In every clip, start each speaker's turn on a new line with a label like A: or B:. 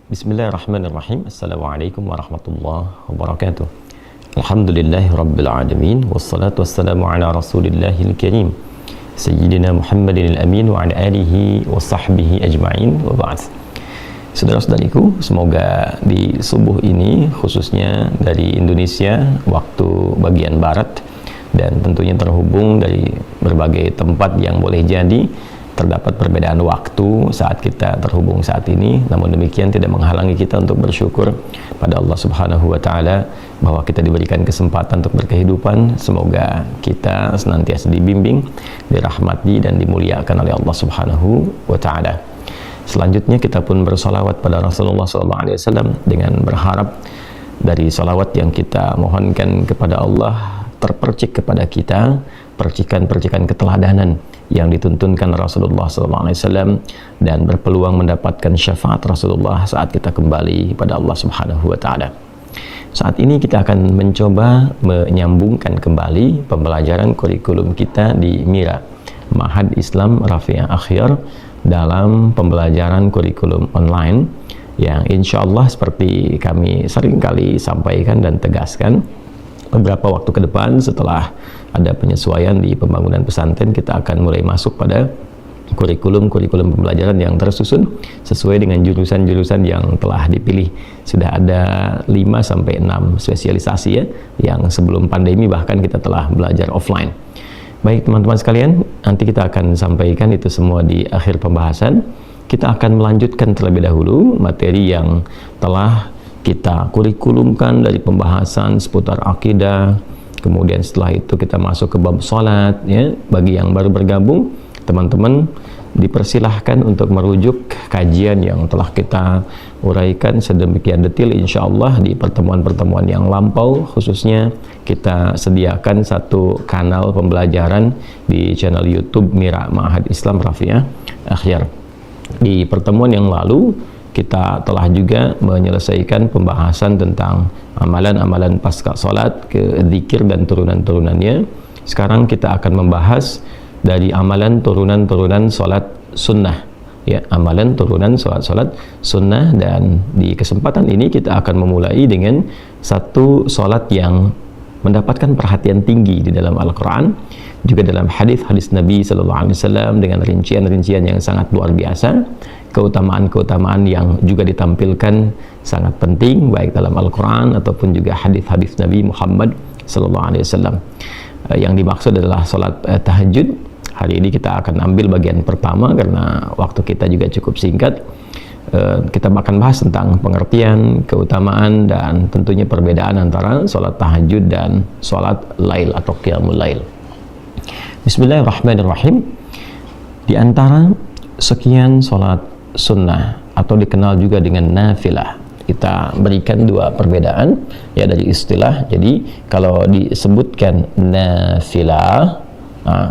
A: Bismillahirrahmanirrahim. Assalamualaikum warahmatullahi wabarakatuh. Alhamdulillahi rabbil alamin. Wassalatu wassalamu ala rasulillahil karim Sayyidina Muhammadin al-amin wa ala alihi wa sahbihi ajma'in wa ba'd. Saudara-saudariku, semoga di subuh ini, khususnya dari Indonesia, waktu bagian barat, dan tentunya terhubung dari berbagai tempat yang boleh jadi terdapat perbedaan waktu saat kita terhubung saat ini, namun demikian tidak menghalangi kita untuk bersyukur pada Allah Subhanahu wa Ta'ala bahwa kita diberikan kesempatan untuk berkehidupan. Semoga kita senantiasa dibimbing, dirahmati dan dimuliakan oleh Allah Subhanahu wa Ta'ala. Selanjutnya kita pun bersolawat pada Rasulullah SAW dengan berharap dari solawat yang kita mohonkan kepada Allah terpercik kepada kita percikan-percikan keteladanan yang dituntunkan Rasulullah SAW dan berpeluang mendapatkan syafaat Rasulullah saat kita kembali pada Allah Subhanahu wa Ta'ala. Saat ini kita akan mencoba menyambungkan kembali pembelajaran kurikulum kita di MIRA, Ma'had Islam Rafi'ah Akhyar, dalam pembelajaran kurikulum online yang insya Allah seperti kami seringkali sampaikan dan tegaskan, beberapa waktu ke depan setelah ada penyesuaian di pembangunan pesantren, kita akan mulai masuk pada kurikulum pembelajaran yang tersusun sesuai dengan jurusan-jurusan yang telah dipilih. Sudah ada 5-6 spesialisasi ya, yang sebelum pandemi bahkan kita telah belajar offline. Baik teman-teman sekalian, nanti kita akan sampaikan itu semua di akhir pembahasan. Kita akan melanjutkan terlebih dahulu materi yang telah kita kurikulumkan dari pembahasan seputar akidah. Kemudian setelah itu kita masuk ke bab salat ya. Bagi yang baru bergabung, teman-teman dipersilahkan untuk merujuk kajian yang telah kita uraikan sedemikian detail insyaallah di pertemuan-pertemuan yang lampau. Khususnya kita sediakan satu kanal pembelajaran di channel YouTube MIRA Ma'had Islam Rafi'ah Akhyar. Di pertemuan yang lalu kita telah juga menyelesaikan pembahasan tentang amalan-amalan pasca salat, ke zikir dan turunan-turunannya. Sekarang kita akan membahas dari amalan turunan-turunan salat sunnah ya, amalan turunan salat sunnah. Dan di kesempatan ini kita akan memulai dengan satu salat yang mendapatkan perhatian tinggi di dalam Al-Quran, juga dalam hadis-hadis Nabi SAW, dengan rincian-rincian yang sangat luar biasa, keutamaan-keutamaan yang juga ditampilkan sangat penting baik dalam Al-Quran ataupun juga hadis-hadis Nabi Muhammad SAW. Yang dimaksud adalah salat tahajud. Hari ini kita akan ambil bagian pertama karena waktu kita juga cukup singkat. Kita akan bahas tentang pengertian, keutamaan, dan tentunya perbedaan antara salat tahajud dan salat lail atau qiyamul lail. Bismillahirrahmanirrahim. Di antara sekian salat sunnah atau dikenal juga dengan nafilah, kita berikan dua perbedaan ya dari istilah. Jadi kalau disebutkan nafilah,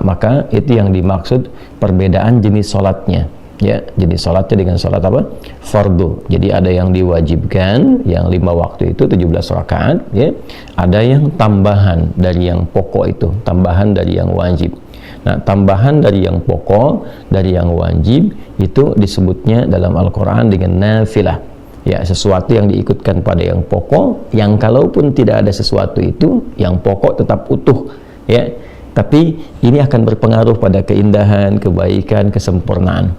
A: maka itu yang dimaksud perbedaan jenis salatnya ya. Jenis salatnya dengan salat apa? Fardu. Jadi ada yang diwajibkan yang 5 waktu itu 17 rakaat ya. Ada yang tambahan dari yang pokok itu, tambahan dari yang wajib. Nah, tambahan dari yang pokok, dari yang wajib itu disebutnya dalam Al-Quran dengan nafilah ya, sesuatu yang diikutkan pada yang pokok, yang kalaupun tidak ada sesuatu itu, yang pokok tetap utuh ya, tapi ini akan berpengaruh pada keindahan, kebaikan, kesempurnaan.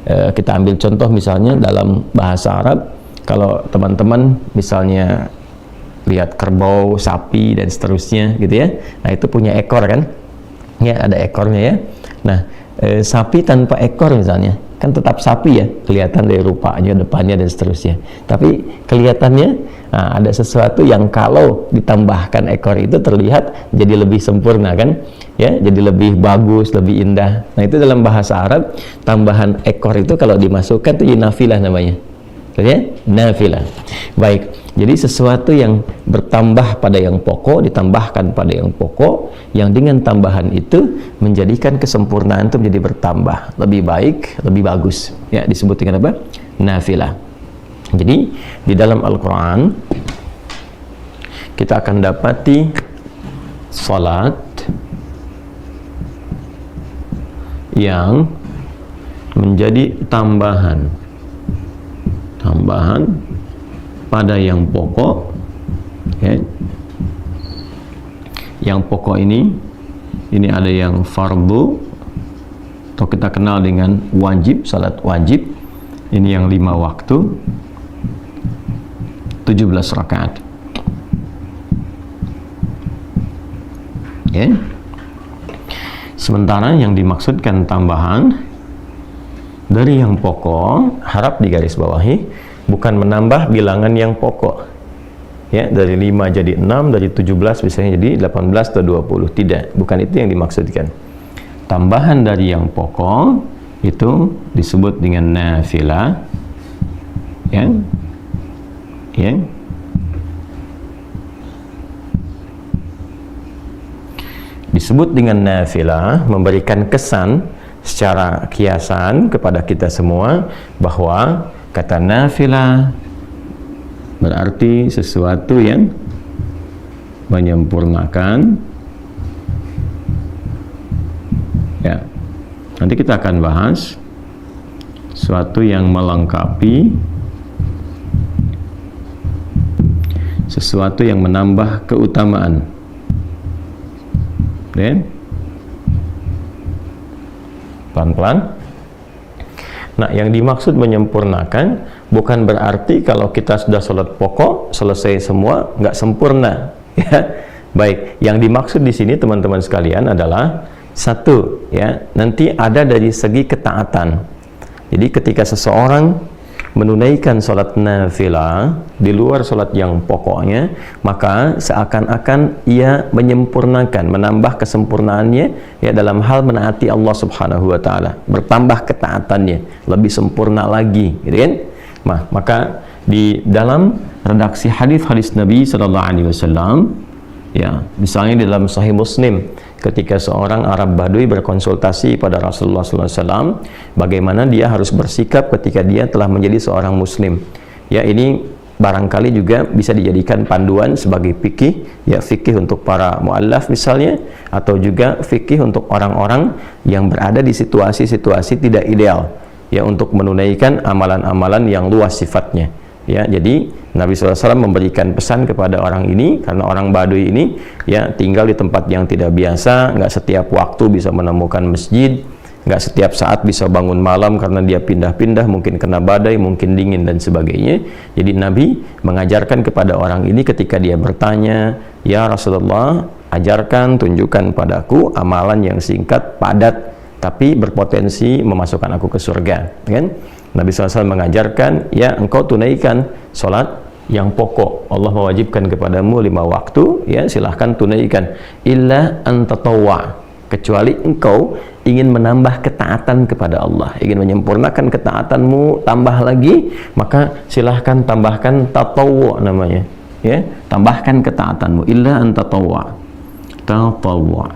A: Kita ambil contoh misalnya dalam bahasa Arab, kalau teman-teman misalnya lihat kerbau, sapi dan seterusnya gitu ya, nah itu punya ekor kan ya, ada ekornya ya. Nah sapi tanpa ekor misalnya kan tetap sapi ya, kelihatan dari rupanya, depannya dan seterusnya, tapi kelihatannya ada sesuatu yang kalau ditambahkan ekor itu terlihat jadi lebih sempurna kan ya, jadi lebih bagus, lebih indah. Nah itu dalam bahasa Arab, tambahan ekor itu kalau dimasukkan itu nafilah namanya ya, nafilah. Baik, jadi sesuatu yang bertambah pada yang pokok, ditambahkan pada yang pokok, yang dengan tambahan itu menjadikan kesempurnaan itu menjadi bertambah, lebih baik, lebih bagus ya, disebut dengan apa? Nafilah. Jadi di dalam Al-Quran kita akan dapati salat yang menjadi tambahan tambahan pada yang pokok, ya. Yang pokok ini ada yang fardu atau kita kenal dengan wajib, salat wajib. Ini yang 5 waktu, 17 rakaat. Ya. Sementara yang dimaksudkan tambahan dari yang pokok, harap digarisbawahi, bukan menambah bilangan yang pokok. Ya, dari 5 jadi 6, dari 17 misalnya jadi 18 atau 20. Tidak, bukan itu yang dimaksudkan. Tambahan dari yang pokok itu disebut dengan nafilah. Ya. Ya. Disebut dengan nafilah, memberikan kesan secara kiasan kepada kita semua bahwa kata nafilah berarti sesuatu yang menyempurnakan. Ya, nanti kita akan bahas sesuatu yang melengkapi, sesuatu yang menambah keutamaan. Ya, pelan-pelan. Nah, yang dimaksud menyempurnakan bukan berarti kalau kita sudah sholat pokok selesai semua nggak sempurna. Ya, baik. Yang dimaksud di sini teman-teman sekalian adalah satu, ya, nanti ada dari segi ketaatan. Jadi ketika seseorang menunaikan sholat nafilah di luar sholat yang pokoknya, maka seakan-akan ia menyempurnakan, menambah kesempurnaannya ya dalam hal menaati Allah Subhanahu wa taala, bertambah ketaatannya, lebih sempurna lagi, gitu kan? Nah, maka di dalam redaksi hadis-hadis Nabi sallallahu alaihi wasallam, ya, misalnya di dalam Sahih Muslim, ketika seorang Arab Badui berkonsultasi pada Rasulullah SAW bagaimana dia harus bersikap ketika dia telah menjadi seorang Muslim. Ya, ini barangkali juga bisa dijadikan panduan sebagai fikih, ya, fikih untuk para muallaf misalnya, atau juga fikih untuk orang-orang yang berada di situasi-situasi tidak ideal, ya, untuk menunaikan amalan-amalan yang luas sifatnya. Ya, jadi Nabi SAW memberikan pesan kepada orang ini, karena orang Baduy ini ya tinggal di tempat yang tidak biasa, nggak setiap waktu bisa menemukan masjid, nggak setiap saat bisa bangun malam karena dia pindah-pindah, mungkin kena badai, mungkin dingin dan sebagainya. Jadi Nabi mengajarkan kepada orang ini ketika dia bertanya, ya Rasulullah, ajarkan, tunjukkan padaku amalan yang singkat, padat, tapi berpotensi memasukkan aku ke surga, kan? Nabi SAW mengajarkan, ya, engkau tunaikan sholat yang pokok. Allah mewajibkan kepadamu 5 waktu, ya, silahkan tunaikan. Illa antatawwa, kecuali engkau ingin menambah ketaatan kepada Allah, ingin menyempurnakan ketaatanmu, tambah lagi, maka silahkan tambahkan tatawwu namanya, ya, tambahkan ketaatanmu. Illa antatawwa, tatawwa.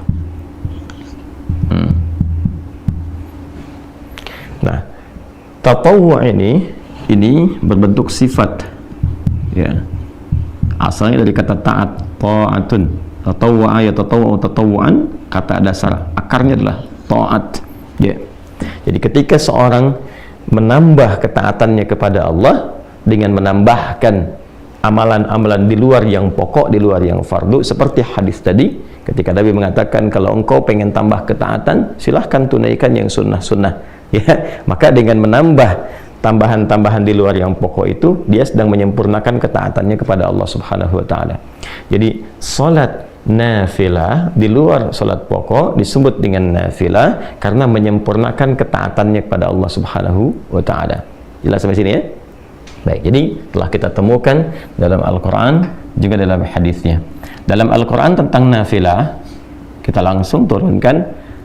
A: Nah, tatawwu ini berbentuk sifat, ya, asalnya dari kata taat, ta'atun. Tatawwa ya tatawwa tatawwan, kata dasar akarnya adalah taat, ya. Jadi ketika seorang menambah ketaatannya kepada Allah dengan menambahkan amalan-amalan di luar yang pokok, di luar yang fardu, seperti hadis tadi ketika Nabi mengatakan kalau engkau pengen tambah ketaatan silahkan tunaikan yang sunnah-sunnah, ya, maka dengan menambah tambahan-tambahan di luar yang pokok itu dia sedang menyempurnakan ketaatannya kepada Allah Subhanahu wa taala. Jadi salat nafilah di luar salat pokok disebut dengan nafilah karena menyempurnakan ketaatannya kepada Allah Subhanahu wa taala. Jelas sampai sini, ya? Baik, jadi telah kita temukan dalam Al-Qur'an juga dalam hadisnya. Dalam Al-Qur'an tentang nafilah kita langsung turunkan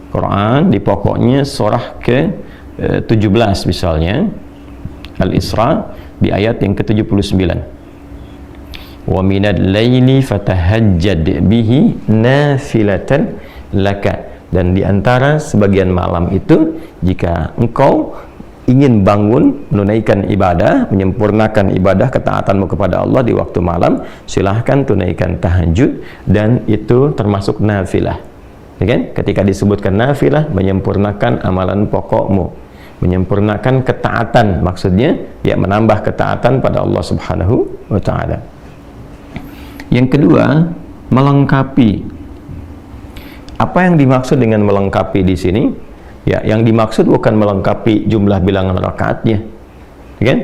A: Quran di pokoknya surah ke-17 misalnya Al-Isra di ayat yang ke-79. Wa minal laili fatahajjad bihi nafilatan laka, dan di antara sebagian malam itu jika engkau ingin bangun menunaikan ibadah, menyempurnakan ibadah ketaatanmu kepada Allah di waktu malam, silahkan tunaikan tahajud, dan itu termasuk nafilah. Ya kan? Ketika disebutkan nafilah, menyempurnakan amalan pokokmu. menyempurnakan ketaatan, maksudnya ya menambah ketaatan pada Allah Subhanahu wa taala. Yang kedua, melengkapi. Apa yang dimaksud dengan melengkapi di sini? Ya, yang dimaksud bukan melengkapi jumlah bilangan rakaatnya, kan?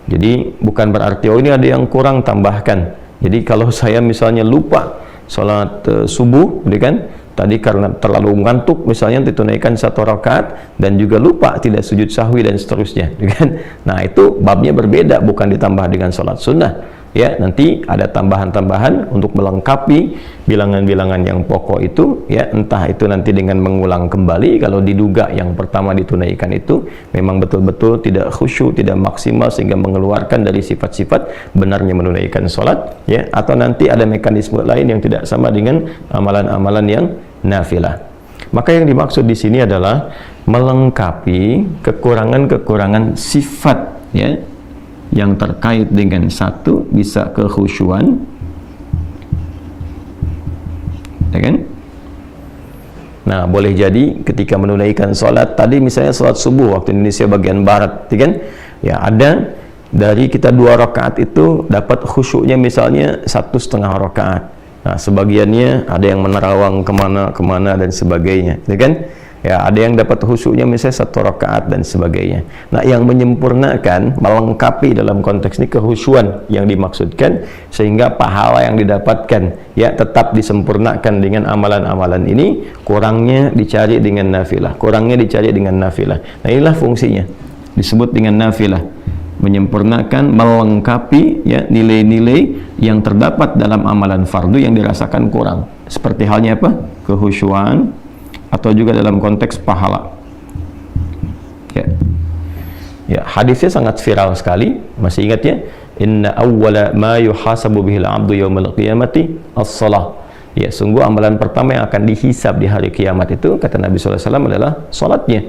A: Jadi bukan berarti oh ini ada yang kurang, tambahkan. Jadi kalau saya misalnya lupa sholat subuh, kan? Tadi karena terlalu ngantuk misalnya ditunaikan 1 rakaat dan juga lupa tidak sujud sahwi dan seterusnya, kan? Nah itu babnya berbeda, bukan ditambah dengan sholat sunnah. Ya, nanti ada tambahan-tambahan untuk melengkapi bilangan-bilangan yang pokok itu, ya, entah itu nanti dengan mengulang kembali kalau diduga yang pertama ditunaikan itu memang betul-betul tidak khusyuk, tidak maksimal sehingga mengeluarkan dari sifat-sifat benarnya menunaikan sholat, ya, atau nanti ada mekanisme lain yang tidak sama dengan amalan-amalan yang nafilah. Maka yang dimaksud di sini adalah melengkapi kekurangan-kekurangan sifat, ya, yang terkait dengan satu bisa kekhusyuan, ya kan? Nah, boleh jadi ketika menunaikan sholat tadi misalnya sholat subuh waktu Indonesia bagian barat, ya kan? Ya, ada dari kita 2 rakaat itu dapat khusyuknya misalnya 1,5 rakaat. Nah, sebagiannya ada yang menerawang kemana dan sebagainya, ya kan? Ya, ada yang dapat khusyuknya misalnya 1 rakaat dan sebagainya. Nah, yang menyempurnakan, melengkapi dalam konteks ini kekhusyuan yang dimaksudkan, sehingga pahala yang didapatkan ya tetap disempurnakan dengan amalan-amalan ini, kurangnya dicari dengan nafilah, Nah, inilah fungsinya disebut dengan nafilah, menyempurnakan, melengkapi ya nilai-nilai yang terdapat dalam amalan fardu yang dirasakan kurang. Seperti halnya apa? Kekhusyuan, atau juga dalam konteks pahala. Ya, hadisnya sangat viral sekali. Masih ingat ya? Inna awwala ma yuhasabu bihil abdu yawmal qiyamati as-salah. Ya, sungguh amalan pertama yang akan dihisab di hari kiamat itu, kata Nabi SAW, adalah salatnya.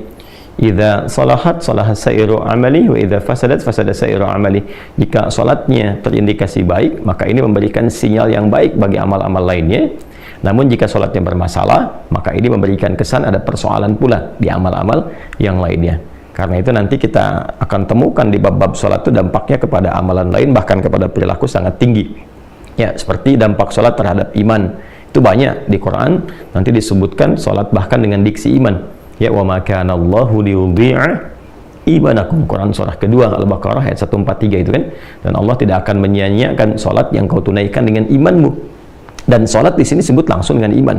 A: Idza salahat salaha sairu amali wa idza fasadat fasada sairu amali. Jika salatnya terindikasi baik, maka ini memberikan sinyal yang baik bagi amal-amal lainnya. Namun jika sholatnya bermasalah, maka ini memberikan kesan ada persoalan pula di amal-amal yang lainnya. Karena itu nanti kita akan temukan di bab-bab sholat itu dampaknya kepada amalan lain, bahkan kepada perilaku sangat tinggi. Ya, seperti dampak sholat terhadap iman. Itu banyak di Quran, nanti disebutkan sholat bahkan dengan diksi iman. Ya, wa ma kana Allahu liyudhi'a imanakum. Quran surah kedua Al-Baqarah ayat 143 itu kan. Dan Allah tidak akan menyia-nyiakan sholat yang kau tunaikan dengan imanmu. Dan sholat di sini sebut langsung dengan iman.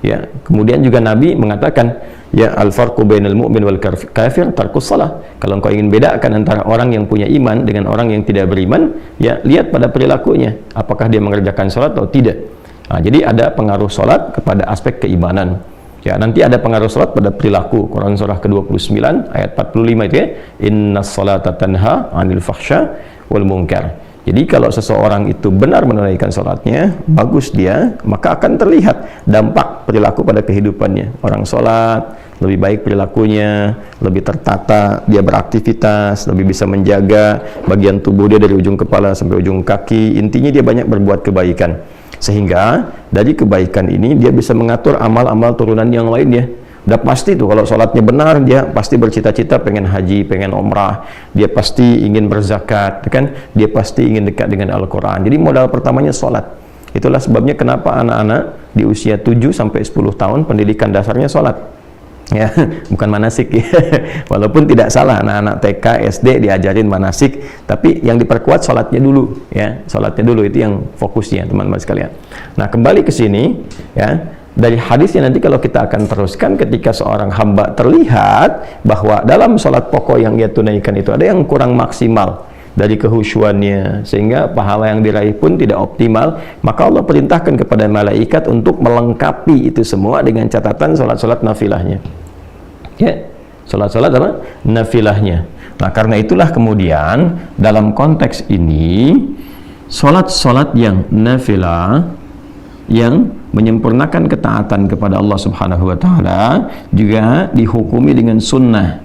A: Ya, kemudian juga Nabi mengatakan, ya al-farqu bainal mu'min wal kafir tarkus shalah. Kalau engkau ingin bedakan antara orang yang punya iman dengan orang yang tidak beriman, ya lihat pada perilakunya, apakah dia mengerjakan sholat atau tidak. Nah, jadi ada pengaruh sholat kepada aspek keimanan. Ya, nanti ada pengaruh sholat pada perilaku. Quran surah ke-29 ayat 45 itu ya, innas sholata tanha 'anil fahsya wal munkar. Jadi kalau seseorang itu benar menunaikan sholatnya, bagus dia, maka akan terlihat dampak perilaku pada kehidupannya. Orang sholat, lebih baik perilakunya, lebih tertata, dia beraktivitas, lebih bisa menjaga bagian tubuh dia dari ujung kepala sampai ujung kaki. Intinya dia banyak berbuat kebaikan. Sehingga dari kebaikan ini dia bisa mengatur amal-amal turunan yang lainnya. Udah pasti tuh kalau sholatnya benar, dia pasti bercita-cita pengen haji, pengen umrah, dia pasti ingin berzakat, kan? Dia pasti ingin dekat dengan Al-Quran. Jadi modal pertamanya sholat. Itulah sebabnya kenapa anak-anak di usia 7 sampai 10 tahun pendidikan dasarnya sholat. Ya, bukan manasik ya. Walaupun tidak salah anak-anak TK, SD diajarin manasik, tapi yang diperkuat sholatnya dulu ya. Sholatnya dulu itu yang fokusnya, teman-teman sekalian. Nah, kembali ke sini ya. Dari hadisnya nanti kalau kita akan teruskan, ketika seorang hamba terlihat bahwa dalam sholat pokok yang ia tunaikan itu ada yang kurang maksimal dari kehusyuannya, sehingga pahala yang diraih pun tidak optimal, maka Allah perintahkan kepada malaikat untuk melengkapi itu semua dengan catatan sholat-sholat nafilahnya. Ya, sholat-sholat apa? Nafilahnya. Nah, karena itulah kemudian dalam konteks ini sholat-sholat yang nafilah yang menyempurnakan ketaatan kepada Allah Subhanahu wa taala juga dihukumi dengan sunnah.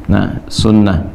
A: Nah, sunnah.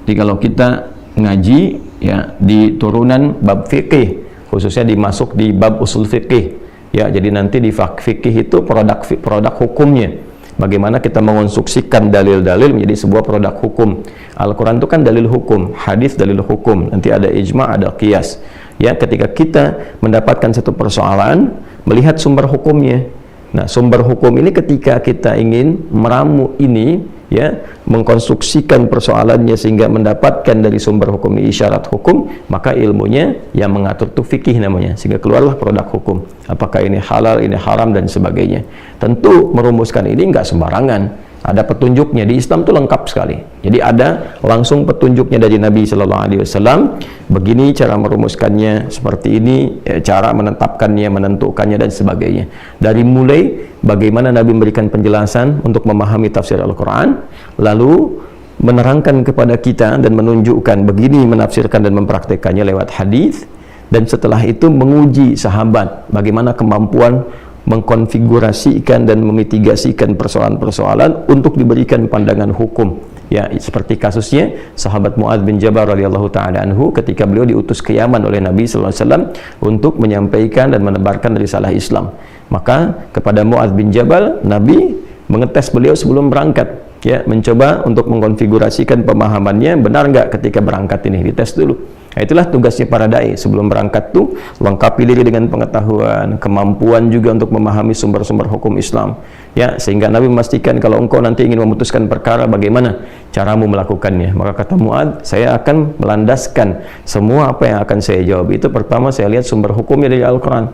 A: Jadi kalau kita ngaji ya di turunan bab fikih, khususnya dimasuk di bab usul fikih. Ya, jadi nanti di fikih itu produk hukumnya. bagaimana kita mengonstruksikan dalil-dalil menjadi sebuah produk hukum. Al-Quran itu kan dalil hukum, hadis dalil hukum, nanti ada ijma', ada qiyas. Ya, ketika kita mendapatkan satu persoalan, melihat sumber hukumnya. Nah, sumber hukum ini ketika kita ingin meramu ini, ya, mengkonstruksikan persoalannya sehingga mendapatkan dari sumber hukum isyarat hukum, maka ilmunya yang mengatur itu fikih namanya, sehingga keluarlah produk hukum. Apakah ini halal, ini haram, dan sebagainya. Tentu merumuskan ini nggak sembarangan. Ada petunjuknya. Di Islam itu lengkap sekali. Jadi ada langsung petunjuknya dari Nabi Shallallahu Alaihi Wasallam. Begini cara merumuskannya, seperti ini cara menetapkannya, menentukannya, dan sebagainya. Dari mulai bagaimana Nabi memberikan penjelasan untuk memahami tafsir Al-Quran, lalu menerangkan kepada kita dan menunjukkan begini menafsirkan dan mempraktekannya lewat hadis, dan setelah itu menguji sahabat bagaimana kemampuan mengkonfigurasikan dan memitigasikan persoalan-persoalan untuk diberikan pandangan hukum. Ya, seperti kasusnya sahabat Mu'adz bin Jabal radhiyallahu taala anhu ketika beliau diutus ke Yaman oleh Nabi sallallahu alaihi wasallam untuk menyampaikan dan menebarkan risalah Islam. Maka kepada Mu'adz bin Jabal, Nabi mengetes beliau sebelum berangkat, ya, mencoba untuk mengkonfigurasikan pemahamannya benar nggak ketika berangkat ini, dites dulu. Nah, itulah tugasnya para dai sebelum berangkat tuh, lengkapi diri dengan pengetahuan, kemampuan juga untuk memahami sumber-sumber hukum Islam, ya, sehingga Nabi memastikan kalau engkau nanti ingin memutuskan perkara, bagaimana caramu melakukannya. Maka kata Mu'adz, saya akan melandaskan semua apa yang akan saya jawab itu, pertama saya lihat sumber hukumnya dari Al-Quran,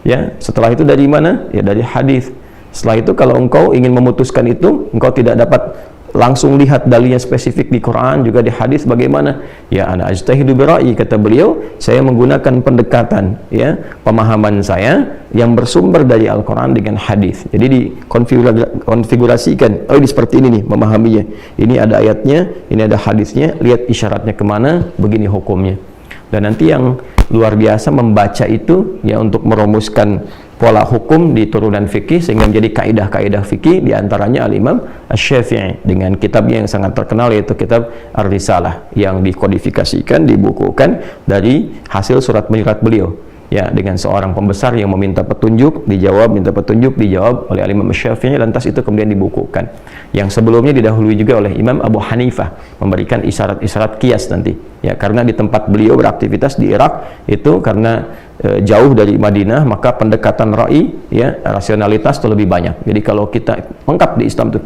A: ya, setelah itu dari mana? Ya, dari hadis. Setelah itu kalau engkau ingin memutuskan itu, engkau tidak dapat langsung lihat dalilnya spesifik di Quran, juga di hadis, bagaimana? Ya, ana ajtahidu bira'i, kata beliau, saya menggunakan pendekatan, ya, pemahaman saya yang bersumber dari Al-Quran dengan hadis. Jadi dikonfigurasikan, oh ini seperti ini nih memahaminya, ini ada ayatnya, ini ada hadisnya, lihat isyaratnya kemana, begini hukumnya. Dan nanti yang luar biasa membaca itu, ya, untuk merumuskan pola hukum di turunan fikih sehingga menjadi kaidah-kaidah fikih, diantaranya Al-Imam Asy-Syafi'i dengan kitabnya yang sangat terkenal, yaitu kitab Ar-Risalah, yang dikodifikasikan, dibukukan dari hasil surat menyurat beliau, ya, dengan seorang pembesar yang meminta petunjuk, dijawab, minta petunjuk, dijawab oleh Al-Imam Asy-Syafi'i, lantas itu kemudian dibukukan. Yang sebelumnya didahului juga oleh Imam Abu Hanifah, memberikan isyarat-isyarat qiyas nanti, ya, karena di tempat beliau beraktivitas di Irak itu karena jauh dari Madinah, maka pendekatan ra'i, ya, rasionalitas itu lebih banyak. Jadi kalau kita lengkap di Islam tuh,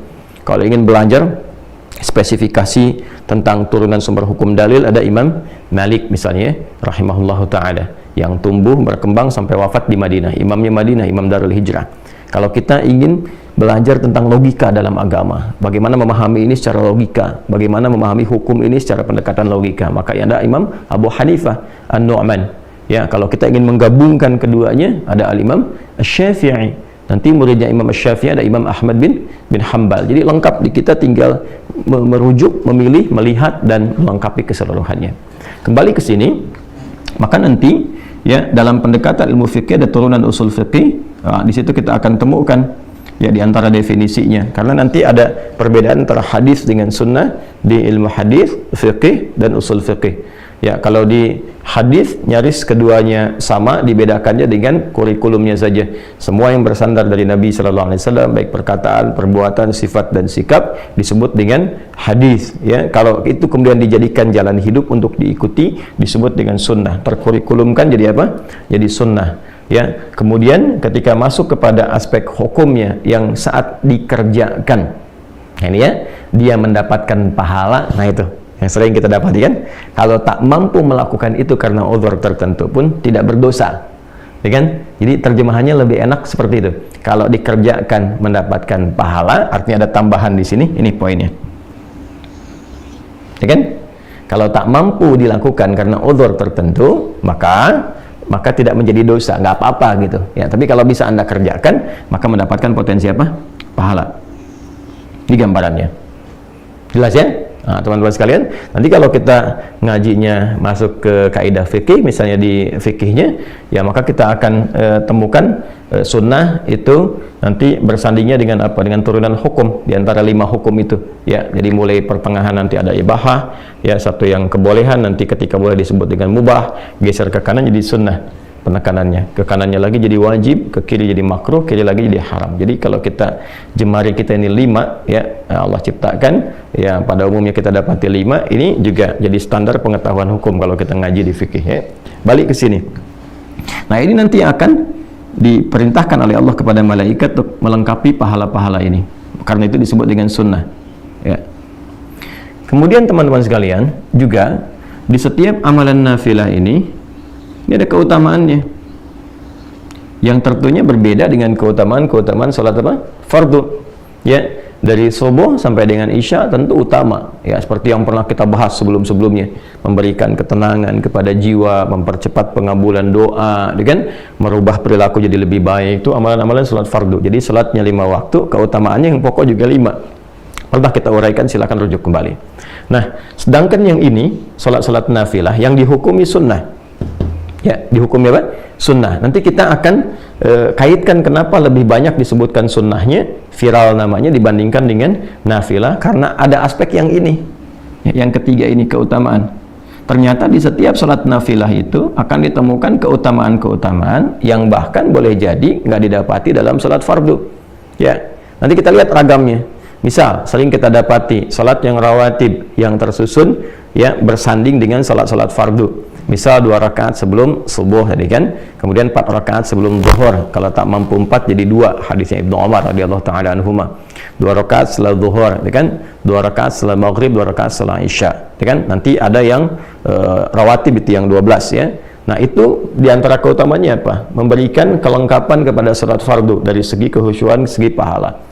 A: kalau ingin belajar spesifikasi tentang turunan sumber hukum dalil, ada Imam Malik misalnya, rahimahullahu taala, yang tumbuh berkembang sampai wafat di Madinah, imamnya Madinah, Imam Darul Hijrah. Kalau kita ingin belajar tentang logika dalam agama, bagaimana memahami ini secara logika, bagaimana memahami hukum ini secara pendekatan logika, maka ada Imam Abu Hanifah An-Nu'man. Ya, kalau kita ingin menggabungkan keduanya, ada Al-Imam Asy-Syafi'i. Nanti muridnya Imam Asy-Syafi'i ada Imam Ahmad bin Hanbal. Jadi lengkap, di kita tinggal merujuk, memilih, melihat, dan melengkapi keseluruhannya. Kembali ke sini, maka nanti, ya, dalam pendekatan ilmu fikih ada turunan usul fikih. Nah, di situ kita akan temukan, ya, di antara definisinya. Karena nanti ada perbedaan antara hadis dengan sunnah di ilmu hadis, fikih, dan usul fikih. Ya, kalau di hadis nyaris keduanya sama, dibedakannya dengan kurikulumnya saja. Semua yang bersandar dari Nabi sallallahu alaihi wasallam, baik perkataan, perbuatan, sifat, dan sikap, disebut dengan hadis. Ya, kalau itu kemudian dijadikan jalan hidup untuk diikuti, disebut dengan sunnah. Terkurikulumkan jadi apa? Jadi sunnah. Ya, kemudian ketika masuk kepada aspek hukumnya yang saat dikerjakan, ini ya, dia mendapatkan pahala. Nah, itu yang sering kita dapati kan, kalau tak mampu melakukan itu karena uzur tertentu pun tidak berdosa, ya kan? Jadi terjemahannya lebih enak seperti itu. Kalau dikerjakan mendapatkan pahala, artinya ada tambahan di sini. Ini poinnya, ya kan? Kalau tak mampu dilakukan karena uzur tertentu, maka tidak menjadi dosa, nggak apa-apa gitu. Ya, tapi kalau bisa Anda kerjakan, maka mendapatkan potensi apa? Pahala. Di gambarannya, jelas ya? Nah, teman-teman sekalian, nanti kalau kita ngajinya masuk ke kaidah fikih, misalnya di fikihnya, ya, maka kita akan temukan sunnah itu nanti bersandingnya dengan apa? Dengan turunan hukum di antara 5 hukum itu. Ya, jadi mulai pertengahan nanti ada ibahah, ya, satu yang kebolehan, nanti ketika boleh disebut dengan mubah, geser ke kanan jadi sunnah. penekanannya. Ke kanannya lagi jadi wajib, ke kiri jadi makruh, kiri lagi jadi haram. Jadi kalau kita jemari kita ini 5 ya, Allah ciptakan ya, pada umumnya kita dapati 5, ini juga jadi standar pengetahuan hukum kalau kita ngaji di fikih ya. Balik ke sini. Nah, ini nanti akan diperintahkan oleh Allah kepada malaikat untuk melengkapi pahala-pahala ini. Karena itu disebut dengan sunnah ya. Kemudian teman-teman sekalian, juga di setiap amalan nafilah ini ada keutamaannya yang tentunya berbeda dengan keutamaan sholat apa? Fardu ya. Dari subuh sampai dengan isya tentu utama ya, seperti yang pernah kita bahas sebelum-sebelumnya, memberikan ketenangan kepada jiwa, mempercepat pengabulan doa, kan? Merubah perilaku jadi lebih baik. Itu amalan-amalan sholat fardu. Jadi sholatnya 5 waktu, keutamaannya yang pokok juga 5. Pernah kita uraikan, silakan rujuk kembali. Nah, sedangkan yang ini sholat-sholat nafilah yang dihukumi sunnah ya, dihukumi apa? Sunnah. Nanti kita akan kaitkan kenapa lebih banyak disebutkan sunnahnya, viral namanya, dibandingkan dengan nafilah, karena ada aspek yang ini ya, yang ketiga ini, keutamaan. Ternyata di setiap sholat nafilah itu akan ditemukan keutamaan-keutamaan yang bahkan boleh jadi nggak didapati dalam sholat fardu ya. Nanti kita lihat ragamnya. Misal, sering kita dapati sholat yang rawatib, yang tersusun ya, bersanding dengan sholat-sholat fardu. Misal 2 rakaat sebelum subuh tadi kan, kemudian 4 rakaat sebelum zuhur, kalau tak mampu 4 jadi 2, hadisnya Ibnu Umar radhiyallahu taala anhuma. 2 rakaat setelah zuhur, kan? 2 rakaat setelah maghrib, 2 rakaat setelah isya, kan? Nanti ada yang rawatib itu yang 12 ya. Nah, itu diantara keutamanya apa? Memberikan kelengkapan kepada sholat fardu dari segi kehusyuan, segi pahala.